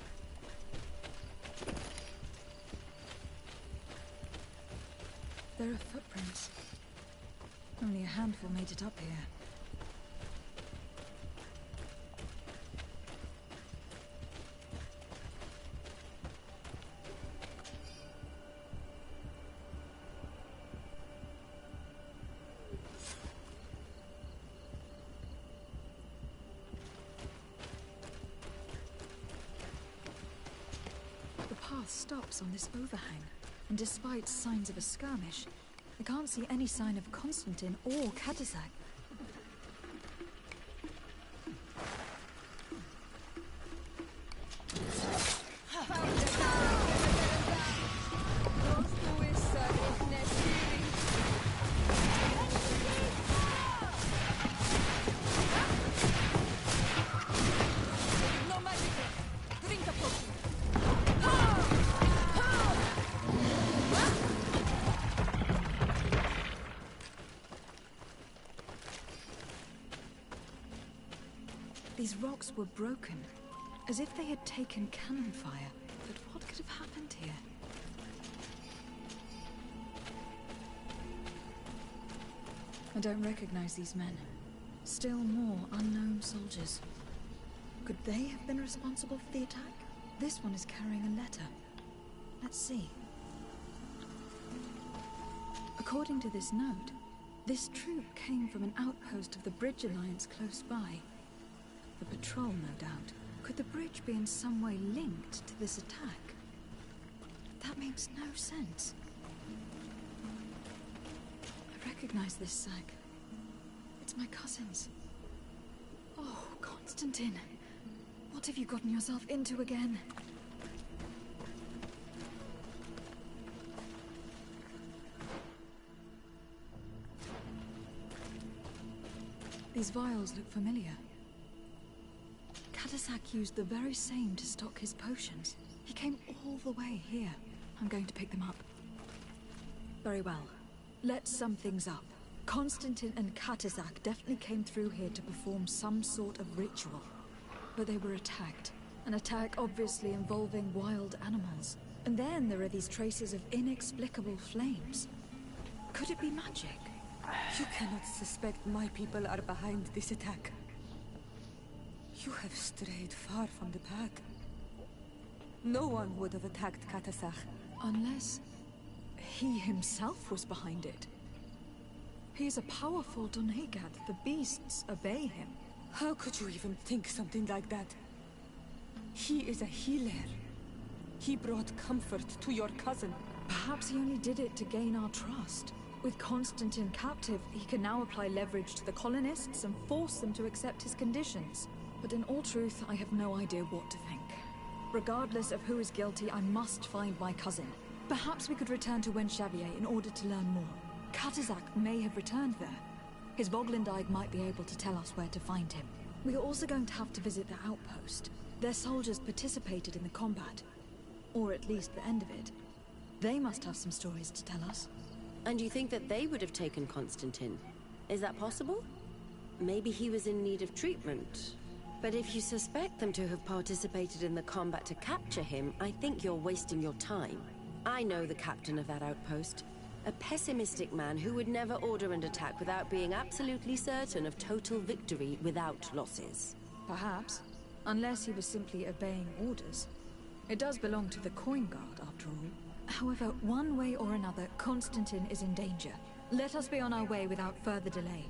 There are footprints. Only a handful made it up here. The path stops on this overhang, and despite signs of a skirmish, I can't see any sign of Constantine or Catasac. These rocks were broken, as if they had taken cannon fire. But what could have happened here? I don't recognize these men. Still more unknown soldiers. Could they have been responsible for the attack? This one is carrying a letter. Let's see. According to this note, this troop came from an outpost of the Bridge Alliance close by. The patrol, no doubt. Could the bridge be in some way linked to this attack? That makes no sense. I recognize this sack. It's my cousin's. Oh, Constantine. What have you gotten yourself into again? These vials look familiar. Katasak used the very same to stock his potions. He came all the way here. I'm going to pick them up. Very well. Let's sum things up. Constantine and Katasak definitely came through here to perform some sort of ritual. But they were attacked. An attack obviously involving wild animals. And then there are these traces of inexplicable flames. Could it be magic? You cannot suspect my people are behind this attack. You have strayed far from the pack. No one would have attacked Katasak. Unless he himself was behind it. He is a powerful Donegad. The beasts obey him. How could you even think something like that? He is a healer. He brought comfort to your cousin. Perhaps he only did it to gain our trust. With Constantine captive, he can now apply leverage to the colonists and force them to accept his conditions. But in all truth, I have no idea what to think. Regardless of who is guilty, I must find my cousin. Perhaps we could return to Wenxavier in order to learn more. Katazak may have returned there. His Voglindaig might be able to tell us where to find him. We are also going to have to visit the outpost. Their soldiers participated in the combat. Or at least the end of it. They must have some stories to tell us. And you think that they would have taken Constantine? Is that possible? Maybe he was in need of treatment. But if you suspect them to have participated in the combat to capture him, I think you're wasting your time. I know the captain of that outpost. A pessimistic man who would never order an attack without being absolutely certain of total victory without losses. Perhaps. Unless he was simply obeying orders. It does belong to the Coin Guard, after all. However, one way or another, Constantine is in danger. Let us be on our way without further delay.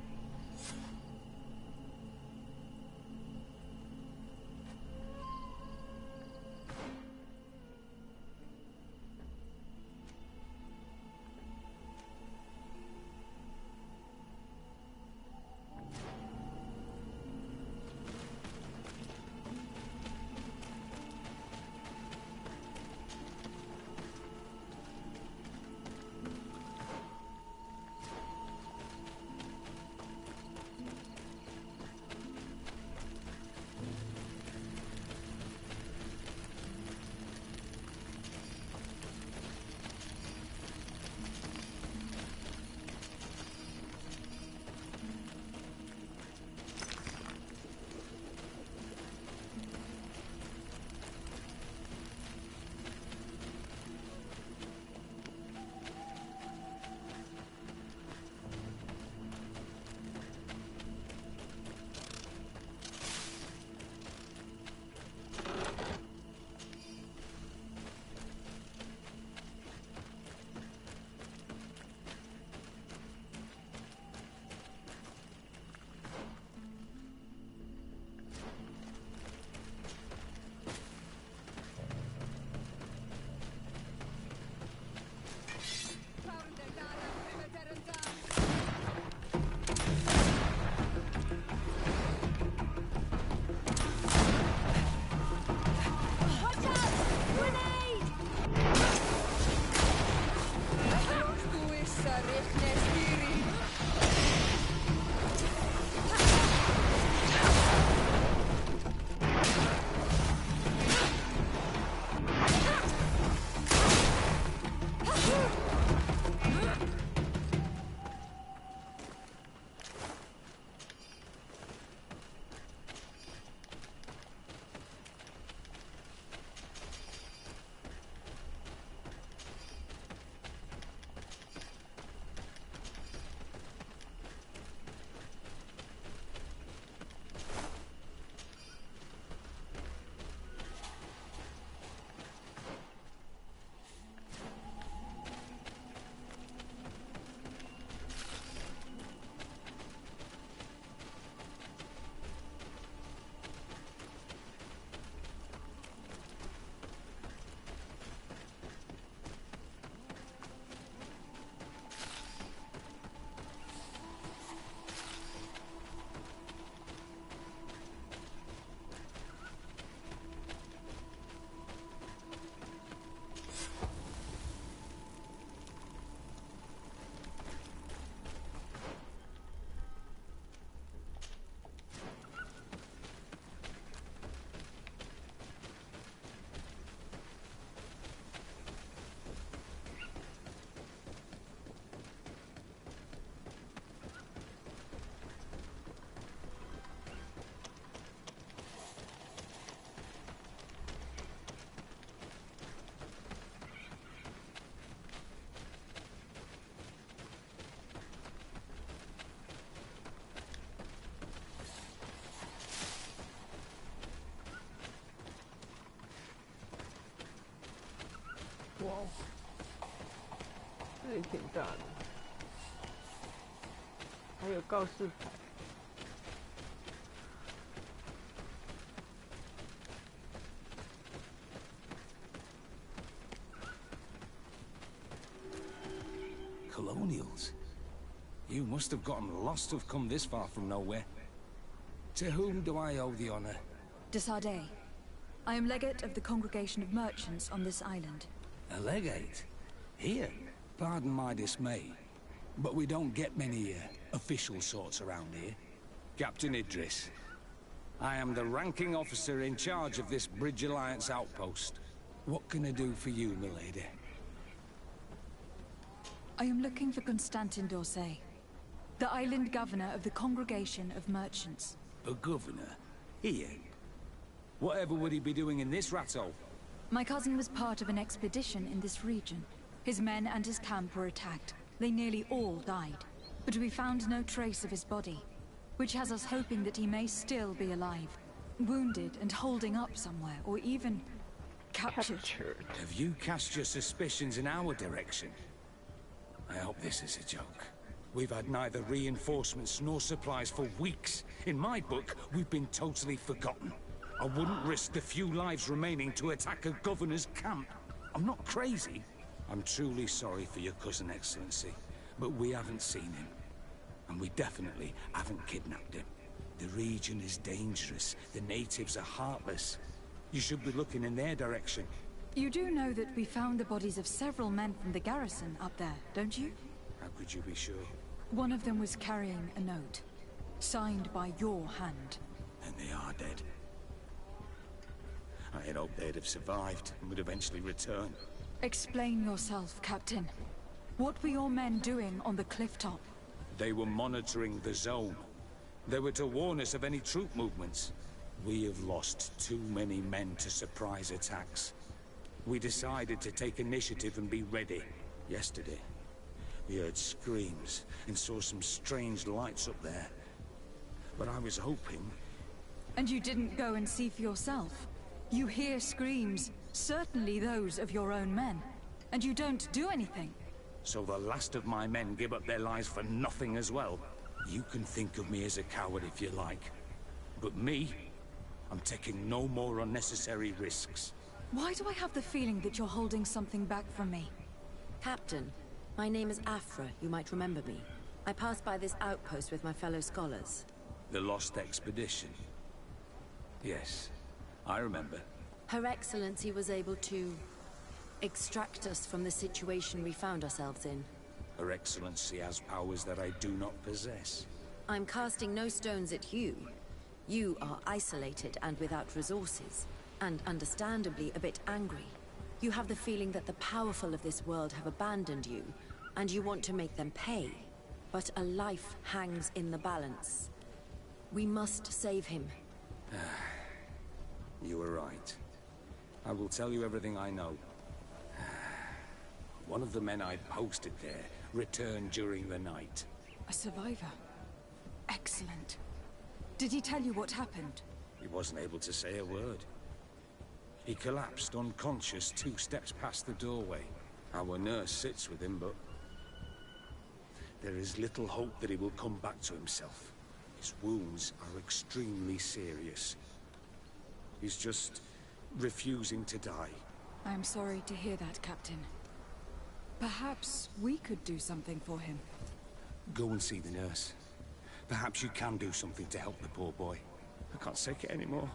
哦，这也挺大的，还有告示牌。Colonials? You must have gotten lost to have come this far from nowhere. To whom do I owe the honor? De Sardet. I am legate of the Congregation of Merchants on this island. A legate? Here? Pardon my dismay, but we don't get many official sorts around here. Captain Idris. I am the ranking officer in charge of this Bridge Alliance outpost. What can I do for you, milady? I am looking for Constantin d'Orsay, the island governor of the Congregation of Merchants. A governor? Here? Whatever would he be doing in this rattle? My cousin was part of an expedition in this region. His men and his camp were attacked. They nearly all died. But we found no trace of his body, which has us hoping that he may still be alive, wounded and holding up somewhere, or even captured. Have you cast your suspicions in our direction? I hope this is a joke. We've had neither reinforcements nor supplies for weeks. In my book, we've been totally forgotten. I wouldn't risk the few lives remaining to attack a governor's camp. I'm not crazy. I'm truly sorry for your cousin, Excellency, but we haven't seen him. And we definitely haven't kidnapped him. The region is dangerous. The natives are heartless. You should be looking in their direction. You do know that we found the bodies of several men from the garrison up there, don't you? How could you be sure? One of them was carrying a note, signed by your hand. And they are dead. I had hoped they'd have survived and would eventually return. Explain yourself, Captain. What were your men doing on the cliff top? They were monitoring the zone. They were to warn us of any troop movements. We have lost too many men to surprise attacks. We decided to take initiative and be ready. Yesterday, we heard screams and saw some strange lights up there. But I was hoping... And you didn't go and see for yourself? You hear screams, certainly those of your own men, and you don't do anything. So the last of my men give up their lives for nothing as well? You can think of me as a coward if you like. But me, I'm taking no more unnecessary risks. Why do I have the feeling that you're holding something back from me? Captain, my name is Afra, you might remember me. I passed by this outpost with my fellow scholars. The Lost Expedition? Yes, I remember. Her Excellency was able to extract us from the situation we found ourselves in. Her Excellency has powers that I do not possess. I'm casting no stones at you. You are isolated and without resources, and understandably a bit angry. You have the feeling that the powerful of this world have abandoned you, and you want to make them pay. But a life hangs in the balance. We must save him. You were right. I will tell you everything I know. One of the men I'd posted there returned during the night. A survivor. Excellent. Did he tell you what happened? He wasn't able to say a word. He collapsed unconscious 2 steps past the doorway. Our nurse sits with him, but there is little hope that he will come back to himself. His wounds are extremely serious. He's just refusing to die. I am sorry to hear that, Captain. Perhaps we could do something for him. Go and see the nurse. Perhaps you can do something to help the poor boy. I can't take it anymore.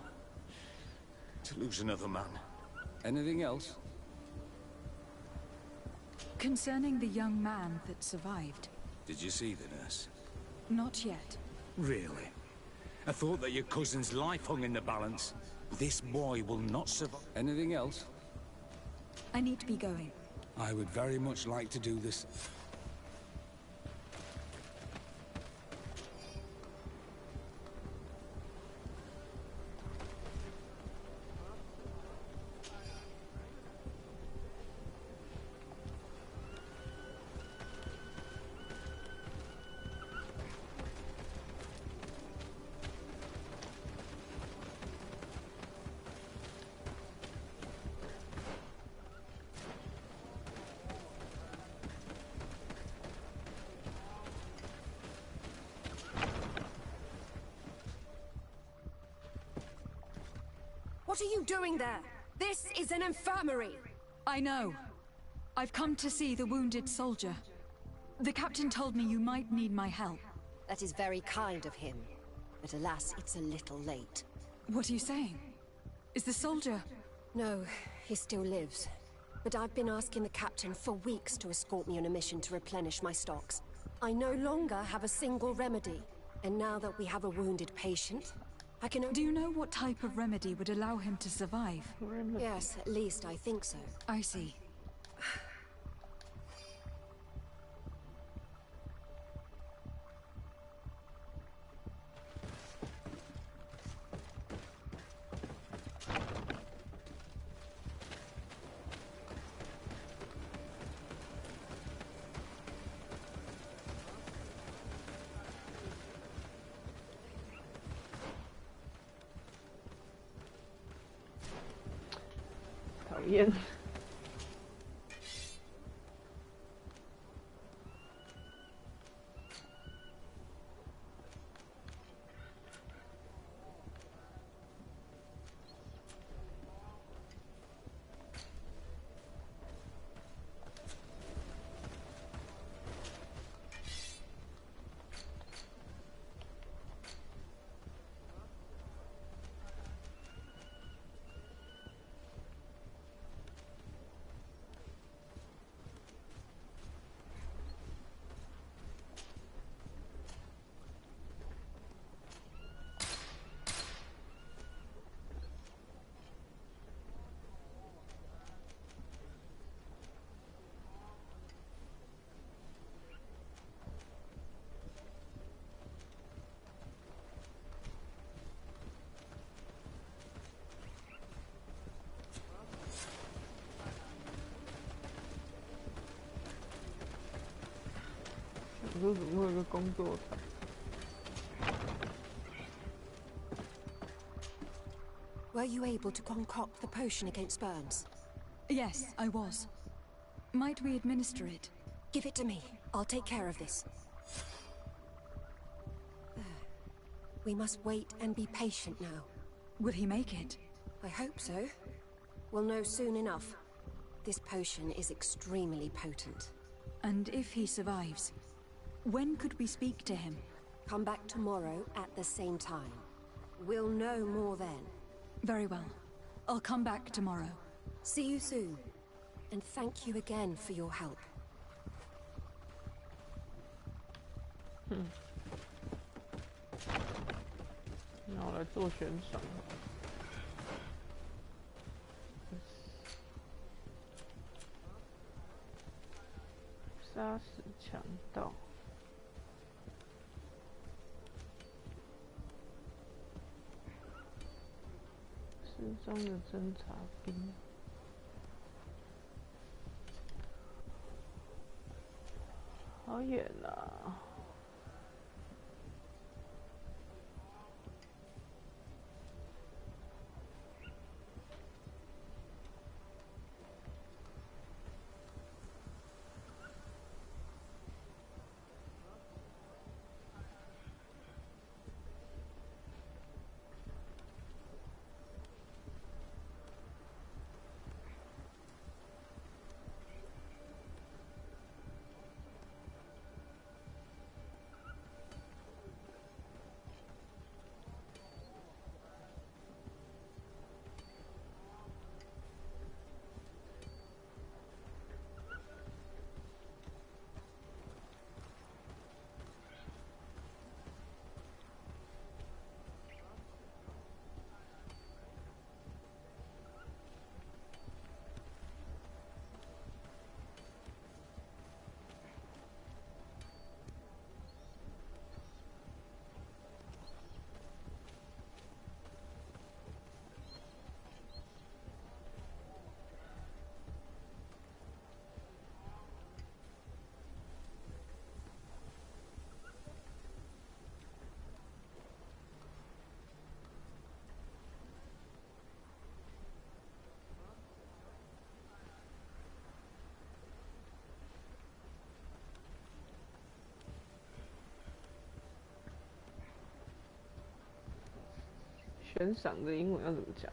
To lose another man. Anything else? Concerning the young man that survived. Did you see the nurse? Not yet. Really? I thought that your cousin's life hung in the balance. This boy will not survive. Anything else? I need to be going. I would very much like to do this. What are you doing there? This is an infirmary! I know. I've come to see the wounded soldier. The captain told me you might need my help. That is very kind of him. But alas, it's a little late. What are you saying? Is the soldier... No, he still lives. But I've been asking the captain for weeks to escort me on a mission to replenish my stocks. I no longer have a single remedy. And now that we have a wounded patient, I can... Do you know what type of remedy would allow him to survive? Yes, at least I think so. I see. Bien. Were you able to concoct the potion against burns? Yes, I was. Might we administer it? Give it to me. I'll take care of this. We must wait and be patient now. Will he make it? I hope so. We'll know soon enough. This potion is extremely potent. And if he survives, when could we speak to him? Come back tomorrow at the same time. We'll know more then. Very well. I'll come back tomorrow. See you soon. And thank you again for your help. 那我来做悬赏。杀死强盗。失踪的侦察兵。好远啊！悬赏的英文要怎么讲？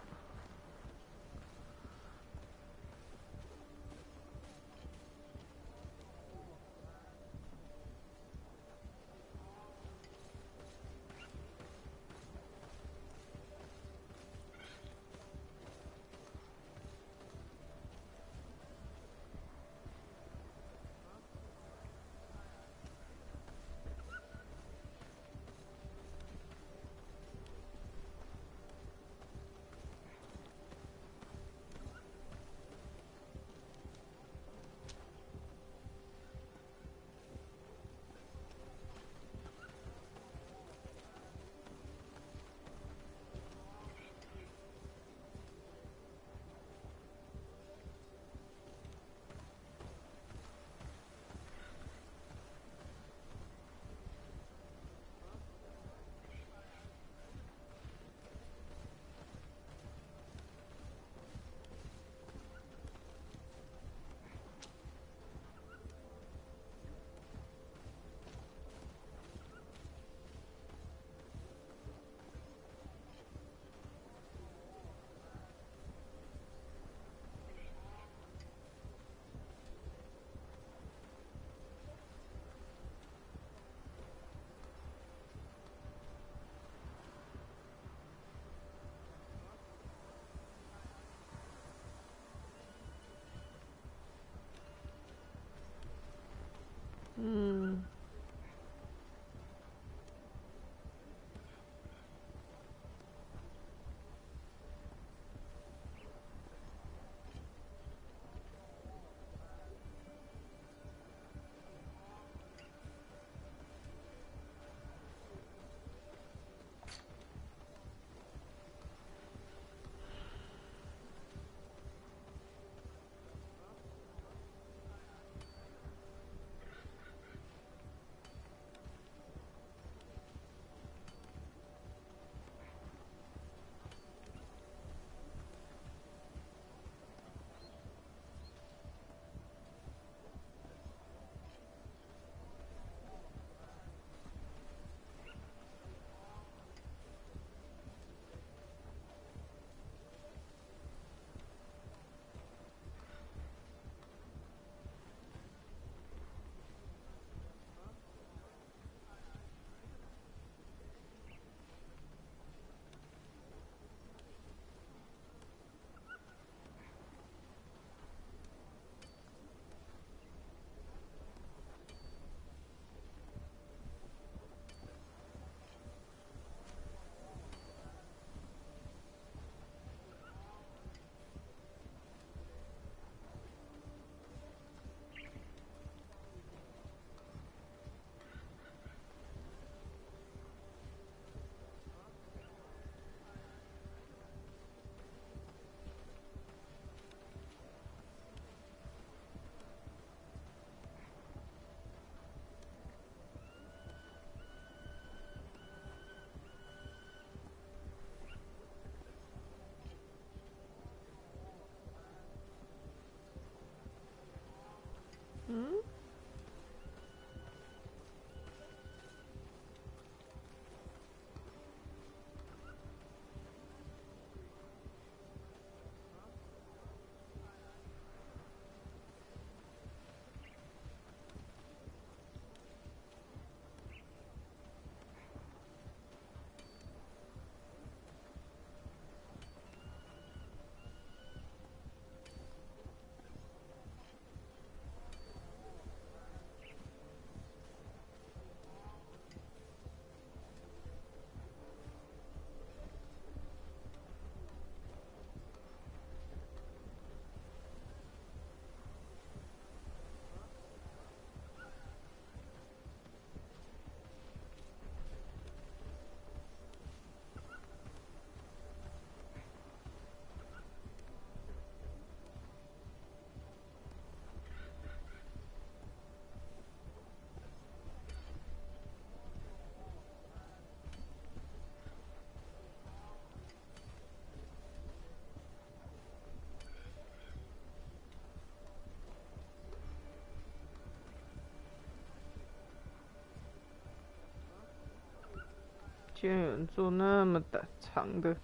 居然有人做那么长的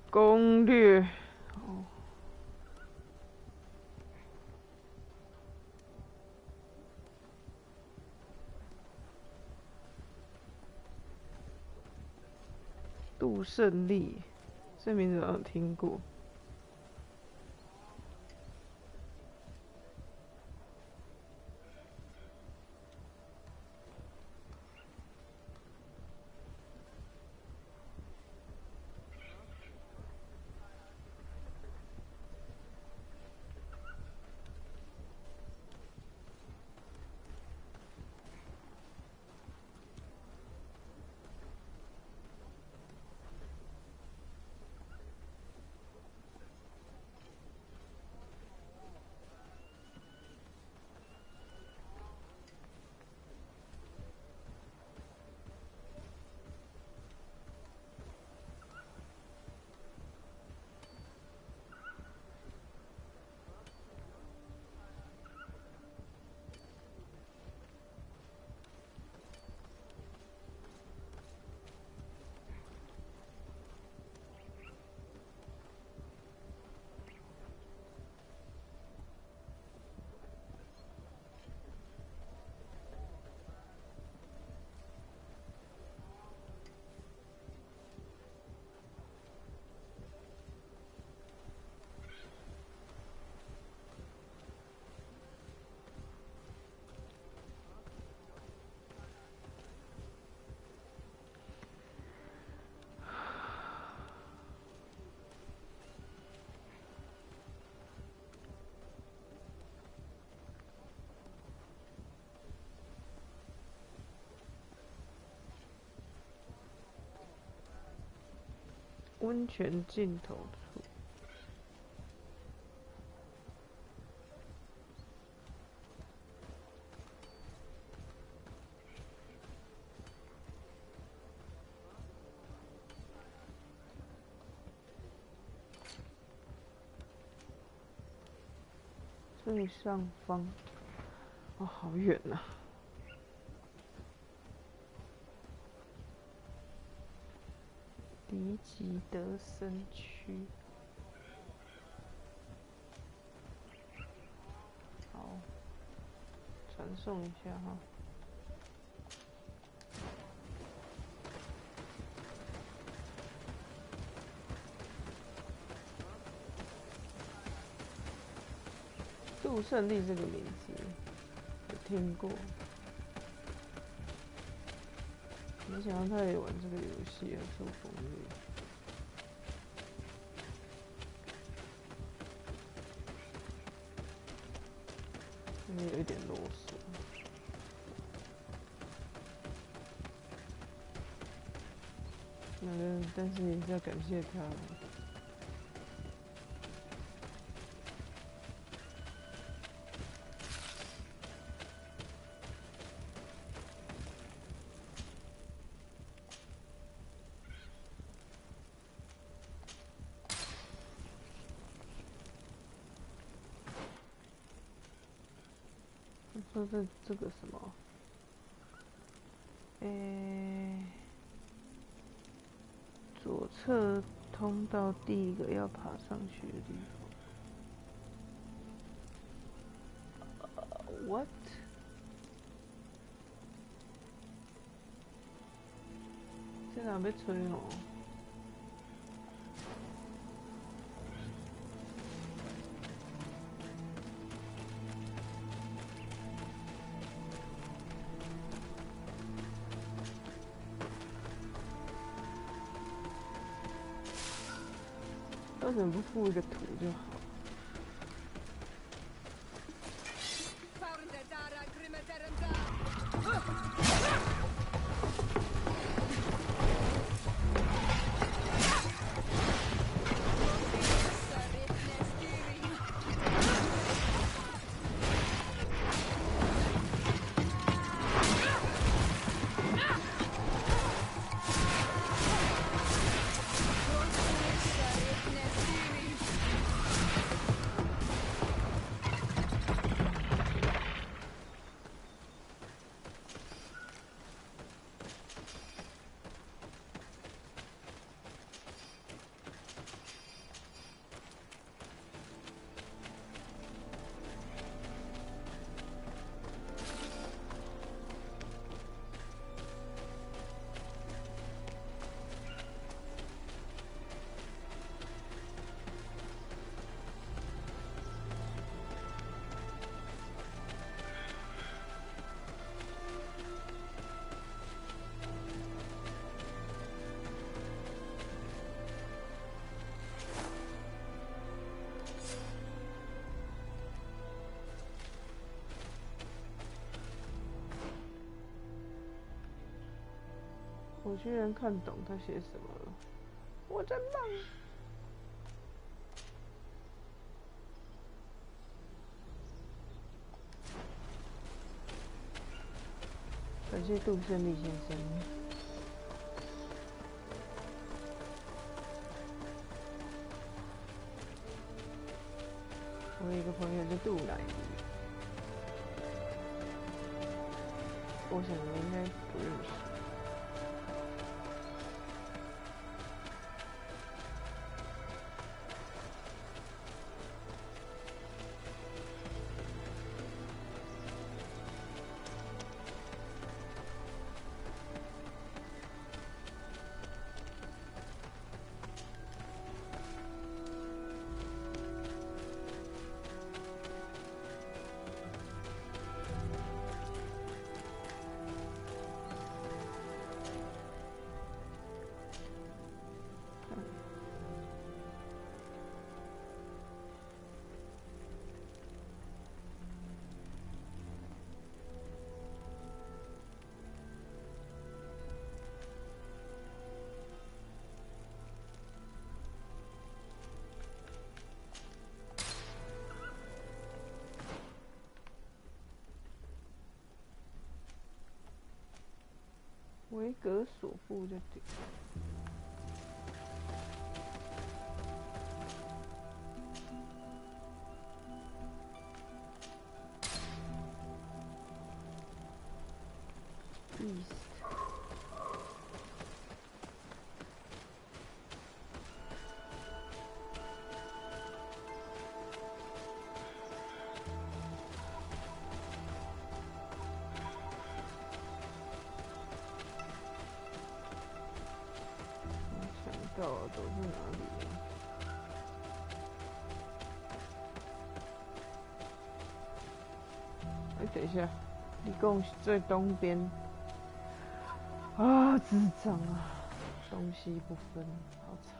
攻略哦。杜胜利，这名字好像有听过。温泉尽头处，最上方，哦，好远呐！迪吉德森区，好，传送一下哈。杜胜利这个名字有听过，没想到他也玩这个游戏啊，做攻略。有一点啰嗦，但是也是要感谢他。说这个什么？左侧通道第一个要爬上去的地方。What？ 这哪要吹哦？为什么不附一个图就好？我居然看懂他写什么了，我真棒！感谢杜胜利先生。我有一个朋友叫杜乃仪，我想你应该不认识。维格索夫就对。East。到了，走去哪里了？哎，等一下，一共最东边啊，智障啊，东西不分，好惨。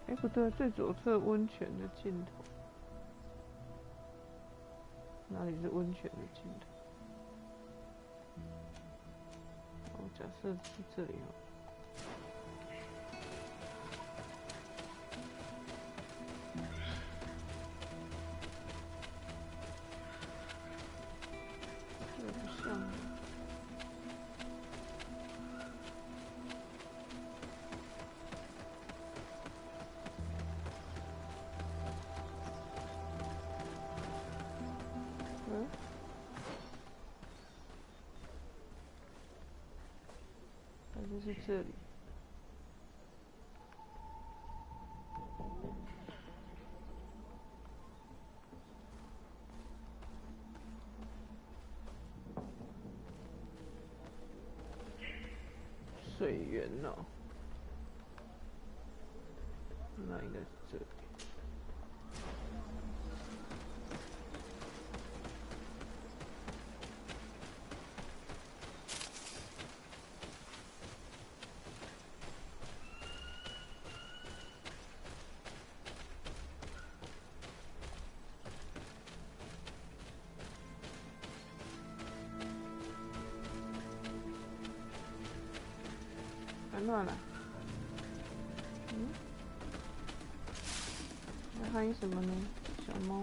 哎，不对，最左侧温泉的尽头，哪里是温泉的尽头？假设是这里哦。这不像。嗯？就是这里。水源哦，那应该是这里。乱了，嗯？要喊什么呢？小猫。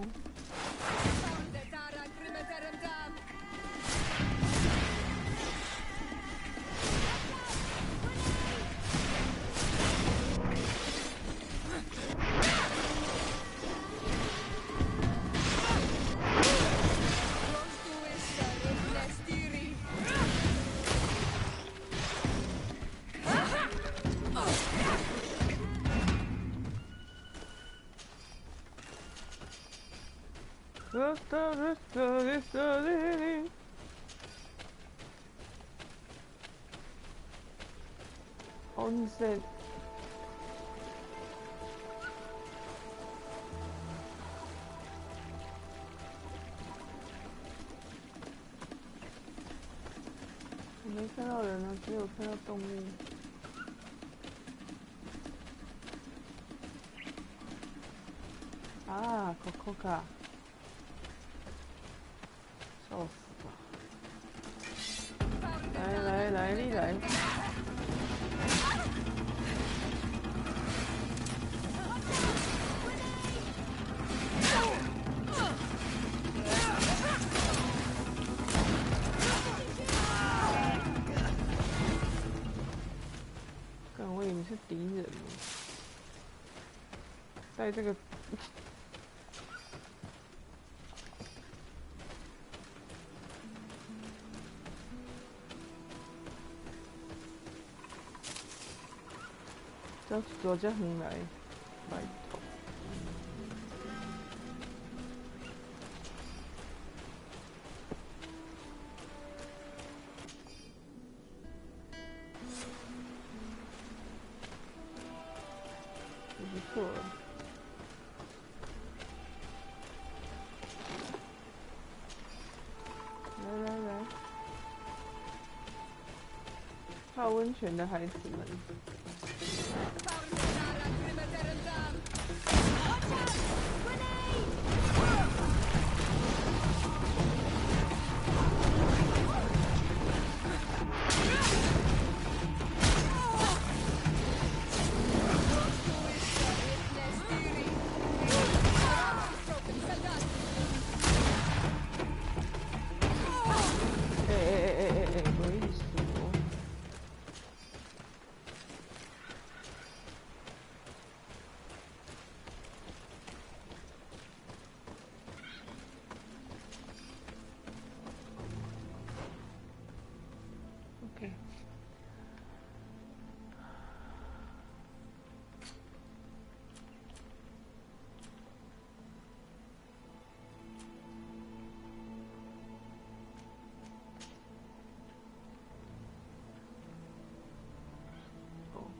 温泉。我没看到人啊，只有看到动物。啊，可可卡，笑死吧！来。干，我以为你是敌人呢。带这个。走这横来，拜托。不错了。来，泡温泉的孩子们。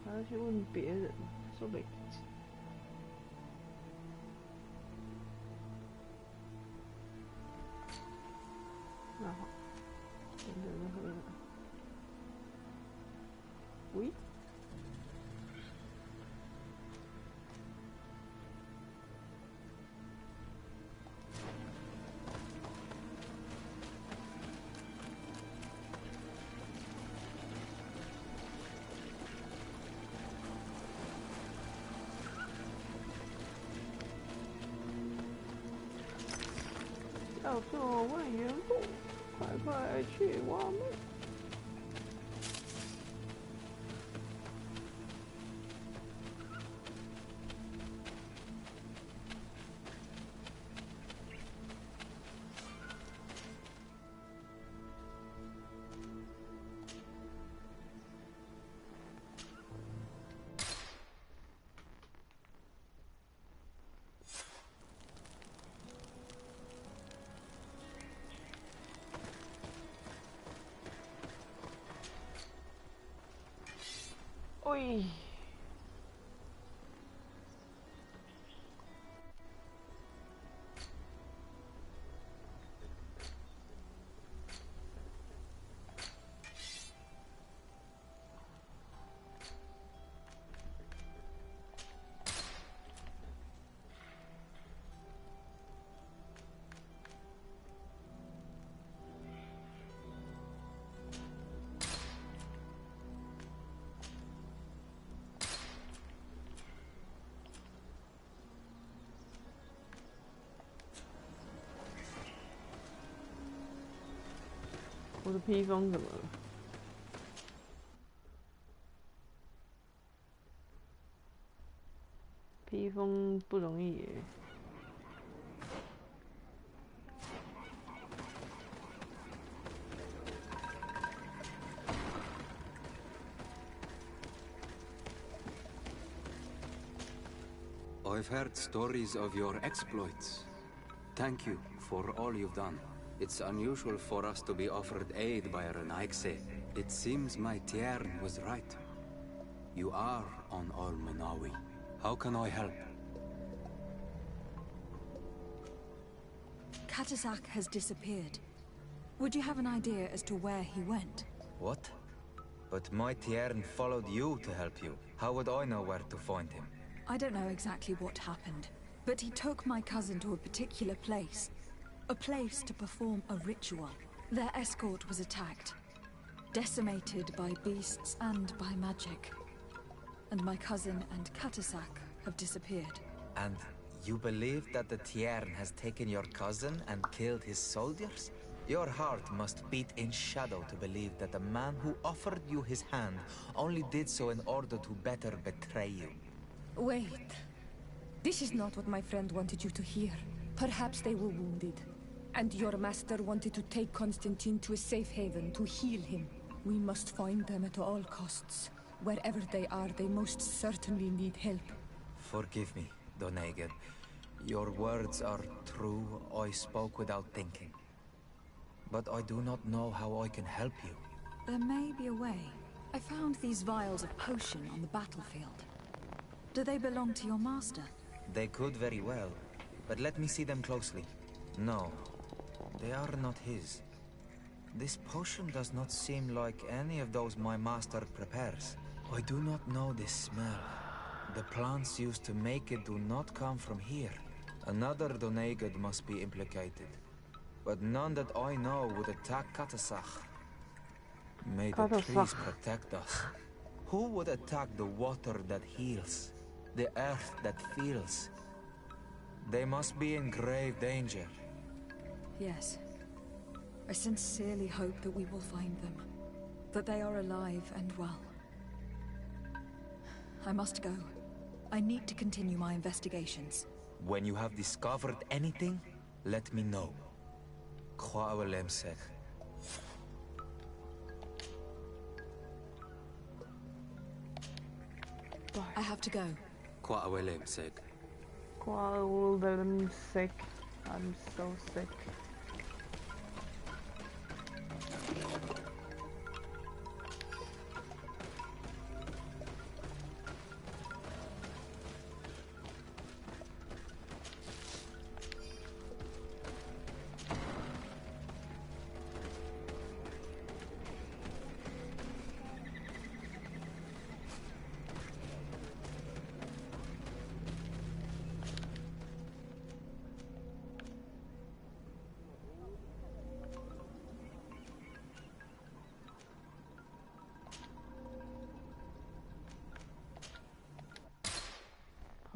还要去问别人，说没。那好，等等喝。喂。要做万元户，快快去挖墓！喂。我的披风怎么了？披风不容易耶。I've heard stories of your exploits. Thank you for all you've done. It's unusual for us to be offered aid by Renaigse. It seems my Tiern was right. You are on Al-Manawi. How can I help? Katasak has disappeared. Would you have an idea as to where he went? What? But my Tiern followed you to help you. How would I know where to find him? I don't know exactly what happened, but he took my cousin to a particular place. A place to perform a ritual. Their escort was attacked. decimated by beasts and by magic. And my cousin and Katasak have disappeared. And you believe that the Tiern has taken your cousin and killed his soldiers? Your heart must beat in shadow to believe that the man who offered you his hand only did so in order to better betray you. Wait. This is not what my friend wanted you to hear. Perhaps they were wounded, and your master wanted to take Constantine to a safe haven to heal him. We must find them at all costs. Wherever they are, they most certainly need help. Forgive me, Doneged. Your words are true. I spoke without thinking. But I do not know how I can help you. There may be a way. I found these vials of potion on the battlefield. Do they belong to your master? They could very well, but let me see them closely. No, they are not his. This potion does not seem like any of those my master prepares. I do not know this smell. The plants used to make it do not come from here. Another Doneged must be implicated, but none that I know would attack Katasak. May the trees protect us. Who would attack the water that heals? The earth that feels? They must be in grave danger. Yes. I sincerely hope that we will find them. That they are alive and well. I must go. I need to continue my investigations. When you have discovered anything, let me know. I have to go. I'm so sick.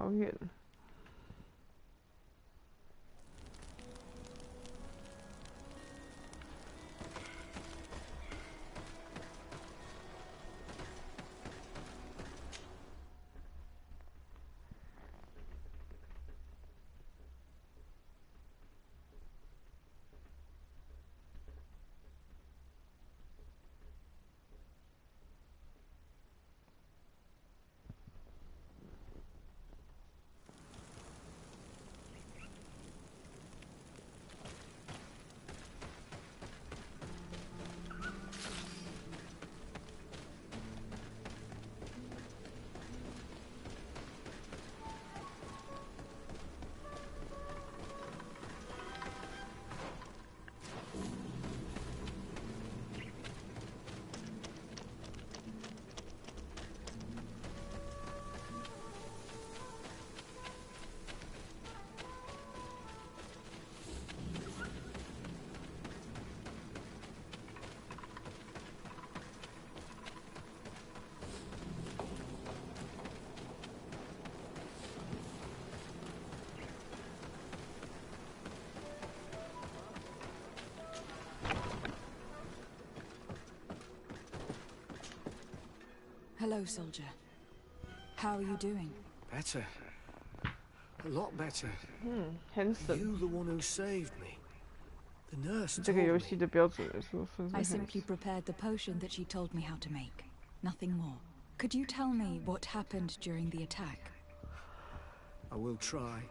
好远。Hello, soldier. How are you doing? Better. A lot better. Handsome. You the one who saved me. The nurse told 这个游戏的标准来说，分 I simply prepared the potion that she told me how to make. Nothing more. Could you tell me what happened during the attack? I will try.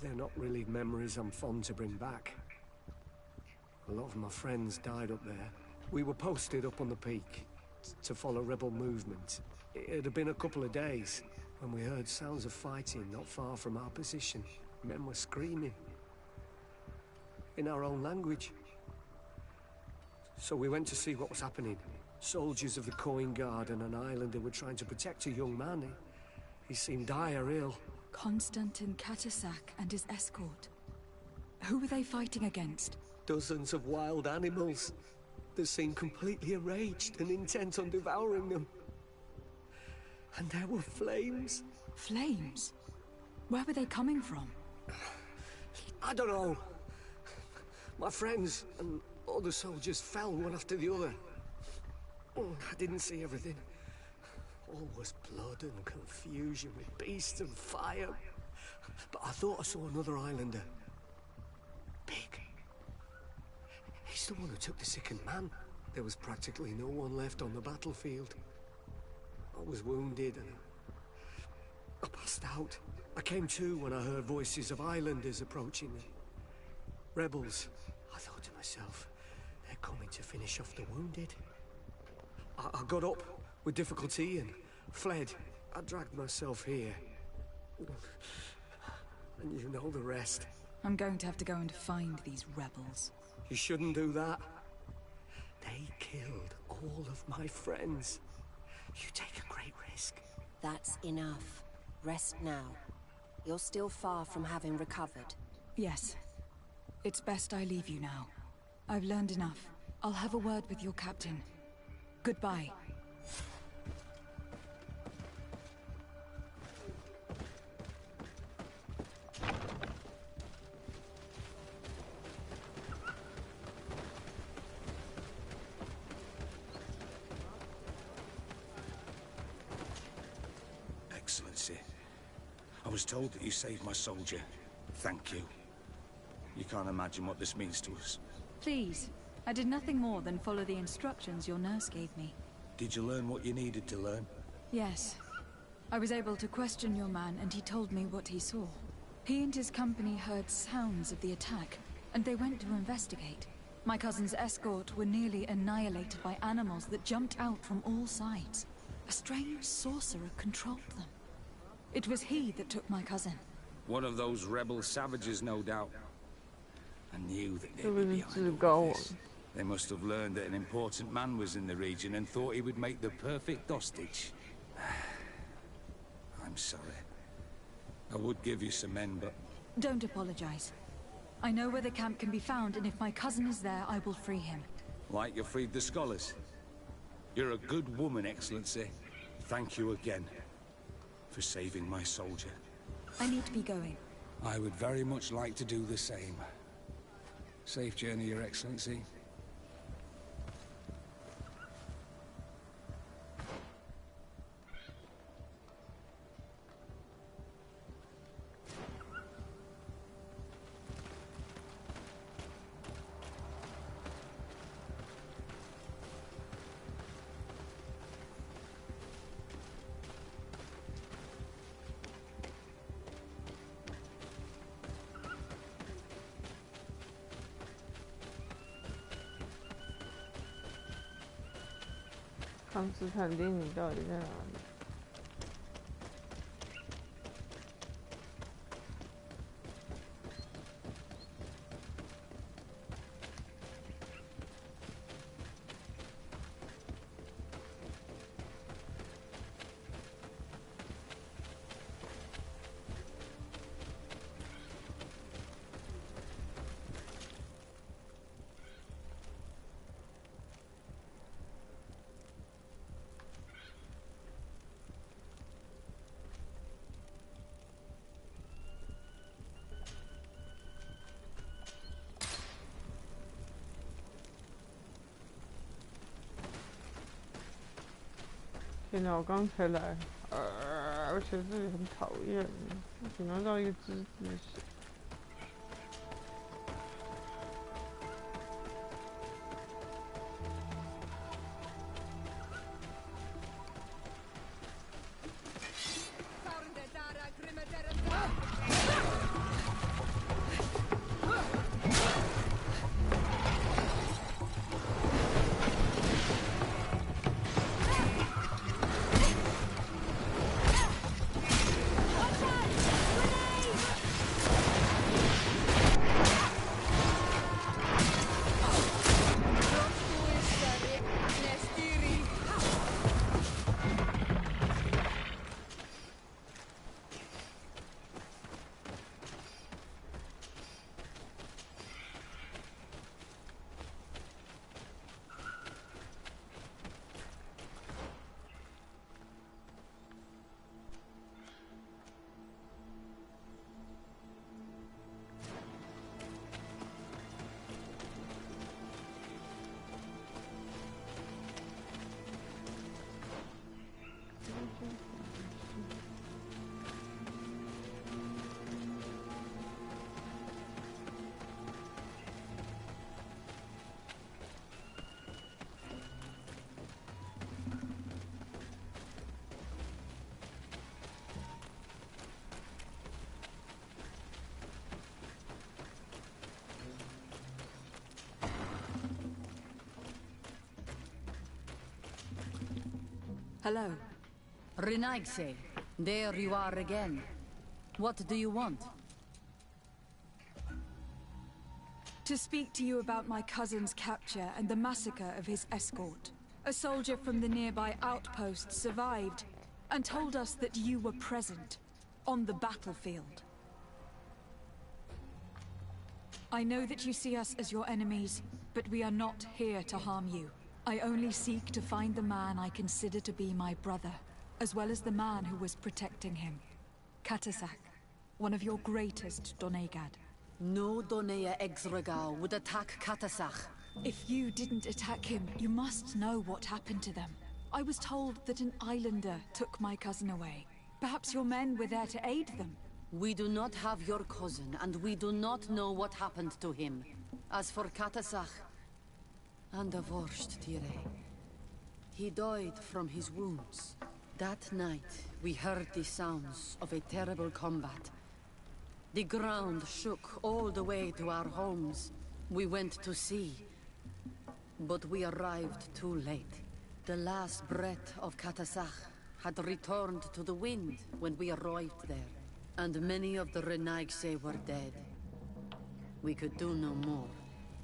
They're not really memories I'm fond to bring back. A lot of my friends died up there. We were posted up on the peak to follow rebel movement. It had been a couple of days when we heard sounds of fighting not far from our position. Men were screaming in our own language. So we went to see what was happening. Soldiers of the Coin Guard and an islander were trying to protect a young man. He seemed dire ill. Constantine Katasak and his escort. Who were they fighting against? Dozens of wild animals. that seemed completely enraged and intent on devouring them. And there were flames. Flames? Where were they coming from? I don't know. My friends and other soldiers fell one after the other. I didn't see everything. All was blood and confusion with beasts and fire. But I thought I saw another islander. Big. He's the one who took the sickened man. There was practically no one left on the battlefield. I was wounded and I passed out. I came to when I heard voices of islanders approaching me. Rebels. I thought to myself, they're coming to finish off the wounded. I got up with difficulty and fled. I dragged myself here. And you know the rest. I'm going to have to go and find these rebels. You shouldn't do that. They killed all of my friends. You take a great risk. That's enough. Rest now. You're still far from having recovered. Yes. It's best I leave you now. I've learned enough. I'll have a word with your captain. Goodbye. Excellency, I was told that you saved my soldier. Thank you. You can't imagine what this means to us. Please. I did nothing more than follow the instructions your nurse gave me. Did you learn what you needed to learn? Yes. I was able to question your man, and he told me what he saw. He and his company heard sounds of the attack, and they went to investigate. My cousin's escort were nearly annihilated by animals that jumped out from all sides. A strange sorcerer controlled them. It was he that took my cousin. One of those rebel savages, no doubt. I knew that they It would was be behind all this. They must have learned that an important man was in the region and thought he would make the perfect hostage. I'm sorry. I would give you some men, but... Don't apologize. I know where the camp can be found, and if my cousin is there, I will free him. Like you freed the scholars. You're a good woman, Excellency. Thank you again for saving my soldier. I need to be going. I would very much like to do the same. Safe journey, Your Excellency.康斯坦丁，你到底在哪里？天哪，我刚才来，而且这里很讨厌，只能到一个之字形。Hello. Renaigse, there you are again. What do you want? To speak to you about my cousin's capture and the massacre of his escort. A soldier from the nearby outpost survived and told us that you were present on the battlefield. I know that you see us as your enemies, but we are not here to harm you. I only seek to find the man I consider to be my brother, as well as the man who was protecting him. Katasak, one of your greatest Donegad. No Donea Exregal would attack Katasak. If you didn't attack him, you must know what happened to them. I was told that an islander took my cousin away. Perhaps your men were there to aid them. We do not have your cousin, and we do not know what happened to him. As for Katasak, and the worst, Tire, he died from his wounds. That night, we heard the sounds of a terrible combat. The ground shook all the way to our homes. We went to see, but we arrived too late. The last breath of Katasak had returned to the wind when we arrived there, and many of the Renaigse were dead. We could do no more.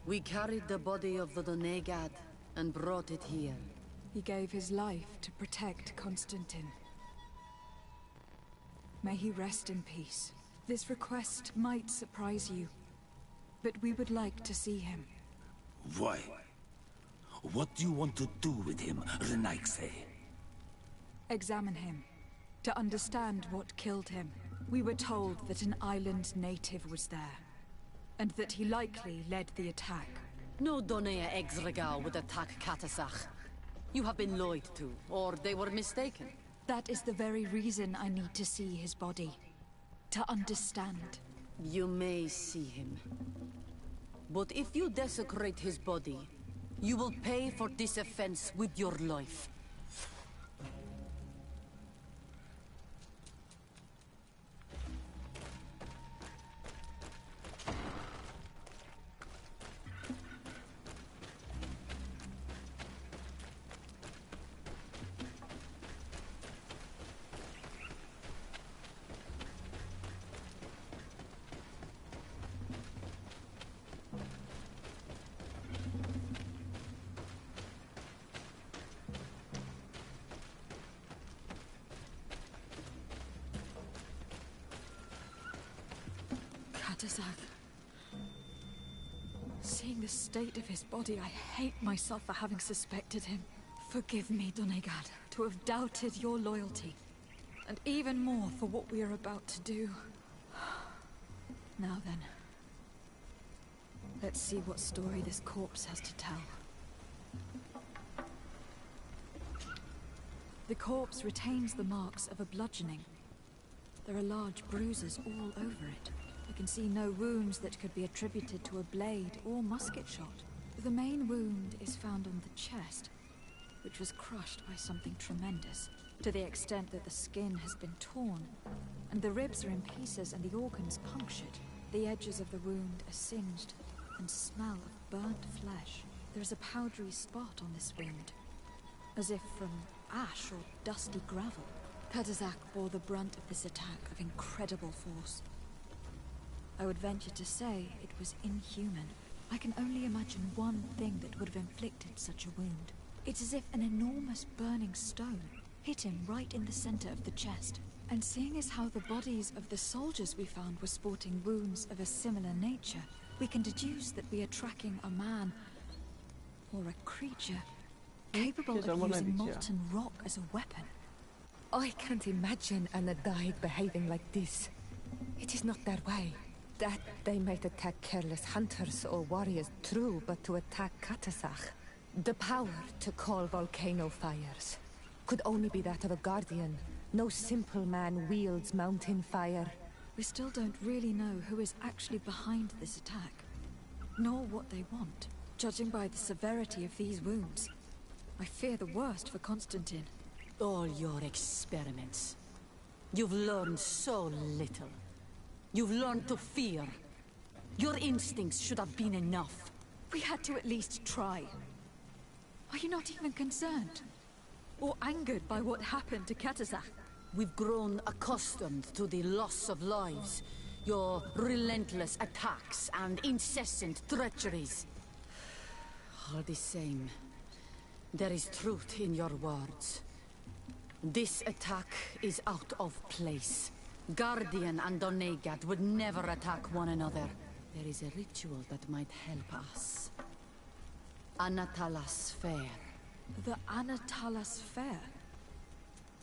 We carried the body of the Donegad and brought it here. He gave his life to protect Constantine. May he rest in peace. This request might surprise you, but we would like to see him. Why? What do you want to do with him, Renaigse? Examine him, to understand what killed him. We were told that an island native was there, and that he likely led the attack. No Donea Exregal would attack Katasak. You have been lied to, or they were mistaken. That is the very reason I need to see his body. To understand. You may see him. But if you desecrate his body, you will pay for this offense with your life. Seeing the state of his body, I hate myself for having suspected him. Forgive me, Donegad, to have doubted your loyalty. And even more for what we are about to do. Now then. Let's see what story this corpse has to tell. The corpse retains the marks of a bludgeoning. There are large bruises all over it. I can see no wounds that could be attributed to a blade or musket shot. The main wound is found on the chest, which was crushed by something tremendous, to the extent that the skin has been torn, and the ribs are in pieces and the organs punctured. The edges of the wound are singed and smell of burnt flesh. There is a powdery spot on this wound, as if from ash or dusty gravel. Katasak bore the brunt of this attack of incredible force. I would venture to say it was inhuman. I can only imagine one thing that would have inflicted such a wound. It's as if an enormous burning stone hit him right in the center of the chest. And seeing as how the bodies of the soldiers we found were sporting wounds of a similar nature, we can deduce that we are tracking a man or a creature capable of using molten rock as a weapon. I can't imagine an Adaid behaving like this. It is not their way. That they might attack careless hunters or warriors, true, but to attack Katasak, the power to call volcano fires, could only be that of a guardian. No simple man wields mountain fire. We still don't really know who is actually behind this attack, nor what they want. Judging by the severity of these wounds, I fear the worst for Constantine. All your experiments. You've learned so little. You've learned to fear. Your instincts should have been enough. We had to at least try. Are you not even concerned? or angered by what happened to Katazak. We've grown accustomed to the loss of lives, your relentless attacks and incessant treacheries. All the same, there is truth in your words. This attack is out of place. Guardian and Donegad would never attack one another. There is a ritual that might help us. Anatalas Fair. The Anatalas Fair?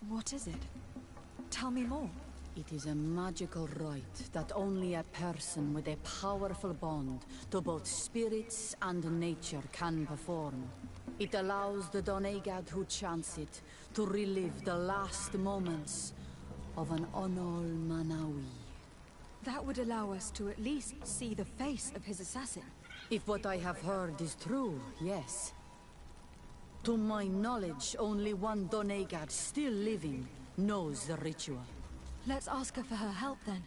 What is it? Tell me more. It is a magical rite that only a person with a powerful bond to both spirits and nature can perform. It allows the Donegad who chants it to relive the last moments of an Onol Manawi. That would allow us to at least see the face of his assassin. If what I have heard is true, yes. To my knowledge, only one Donegad still living knows the ritual. Let's ask her for her help then.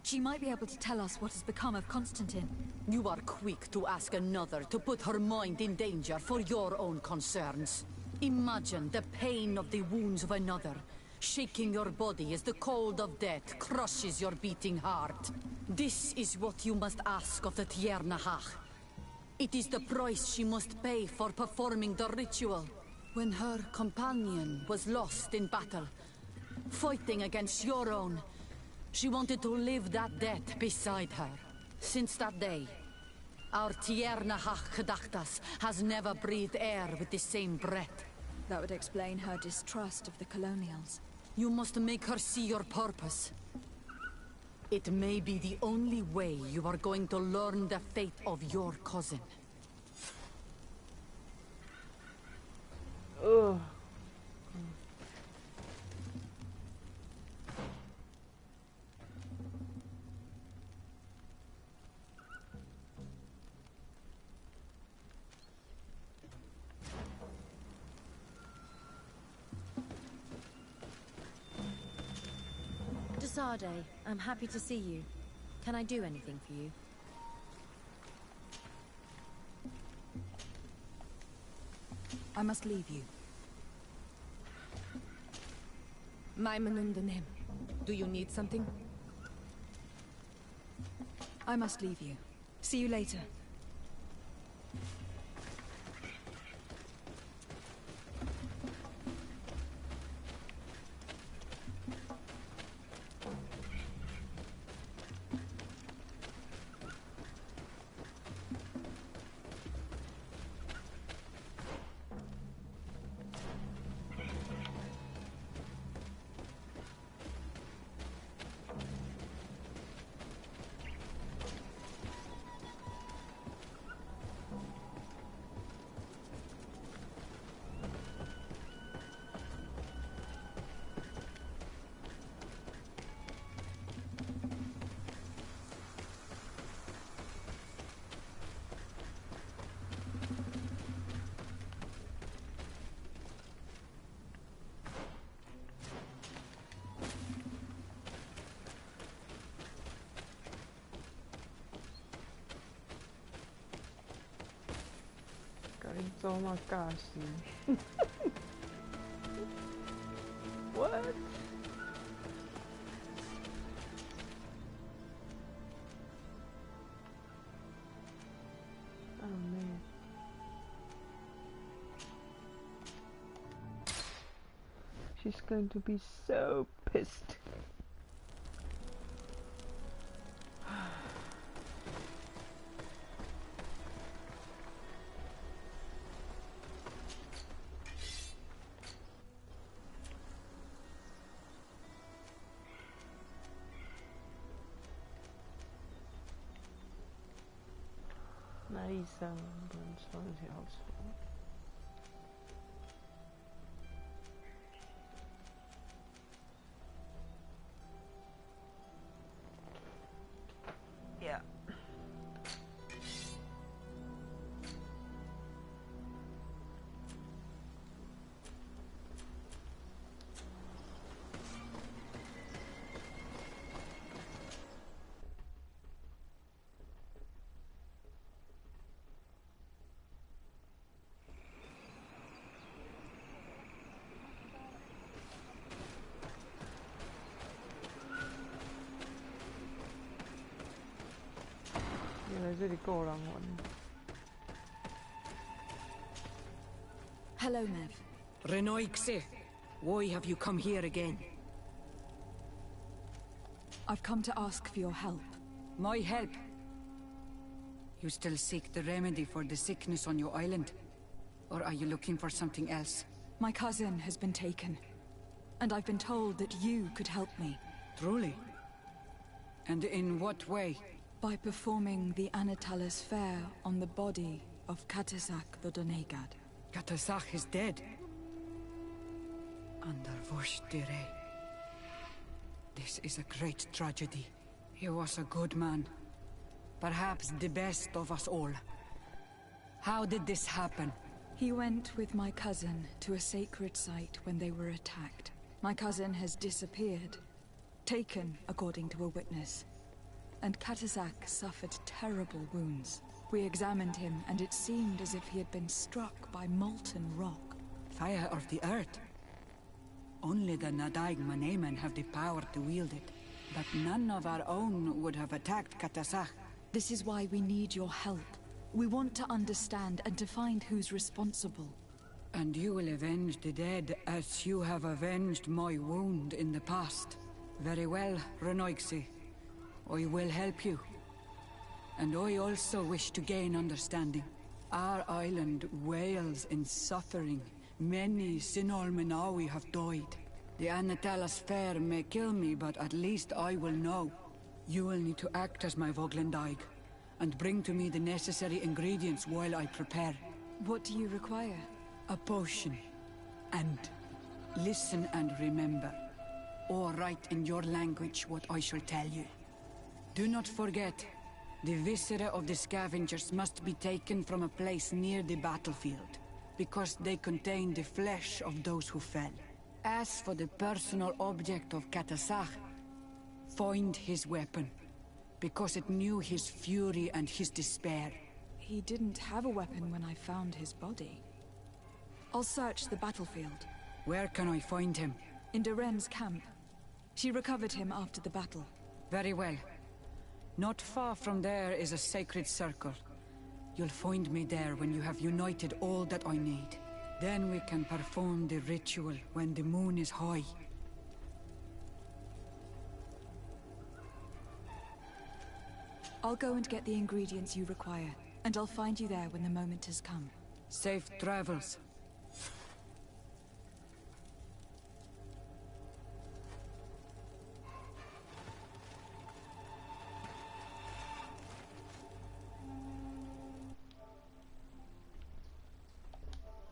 She might be able to tell us what has become of Constantine. You are quick to ask another to put her mind in danger for your own concerns. Imagine the pain of the wounds of another, shaking your body as the cold of death crushes your beating heart. This is what you must ask of the Tiernahach. It is the price she must pay for performing the ritual. When her companion was lost in battle, fighting against your own, she wanted to live that death beside her. Since that day, our Tiernahach Gedachtas has never breathed air with the same breath. That would explain her distrust of the colonials. You must make her see your purpose. It may be the only way you are going to learn the fate of your cousin. Ugh. Sade, I'm happy to see you. Can I do anything for you? I must leave you. Maimunundanem. Do you need something? I must leave you. See you later.做嘛尬死？What？ Oh man. She's going to be so pissed.哪里伤不能穿条虫？Yeah. 来这里够人玩。Hello, Mev. Renoixe, why have you come here again? I've come to ask for your help. My help? You still seek the remedy for the sickness on your island? Or are you looking for something else? My cousin has been taken, and I've been told that you could help me. Truly? And in what way? By performing the Anatalis fair on the body of Cavern the Donegad. Cavern is dead. Underwurstere. This is a great tragedy. He was a good man. Perhaps the best of us all. How did this happen? He went with my cousin to a sacred site when they were attacked. My cousin has disappeared. Taken, according to a witness. And Cavern suffered terrible wounds. We examined him, and it seemed as if he had been struck by molten rock. Fire of the earth? Only the Nadaig Manemen have the power to wield it. But none of our own would have attacked Cavern. This is why we need your help. We want to understand and to find who's responsible. And you will avenge the dead as you have avenged my wound in the past. Very well, Renoixe. I will help you. And I also wish to gain understanding. Our island wails in suffering. Many Sinol Menawi have died. The Anatalis fair may kill me, but at least I will know. You will need to act as my Voglendaig, and bring to me the necessary ingredients while I prepare. What do you require? A potion. And listen and remember, or write in your language what I shall tell you. Do not forget, the viscera of the scavengers must be taken from a place near the battlefield, because they contain the flesh of those who fell. As for the personal object of Cavern, find his weapon, because it knew his fury and his despair. He didn't have a weapon when I found his body. I'll search the battlefield. Where can I find him? In Doren's camp. She recovered him after the battle. Very well. Not far from there is a sacred circle. You'll find me there when you have united all that I need. Then we can perform the ritual when the moon is high. I'll go and get the ingredients you require, and I'll find you there when the moment has come. Safe travels.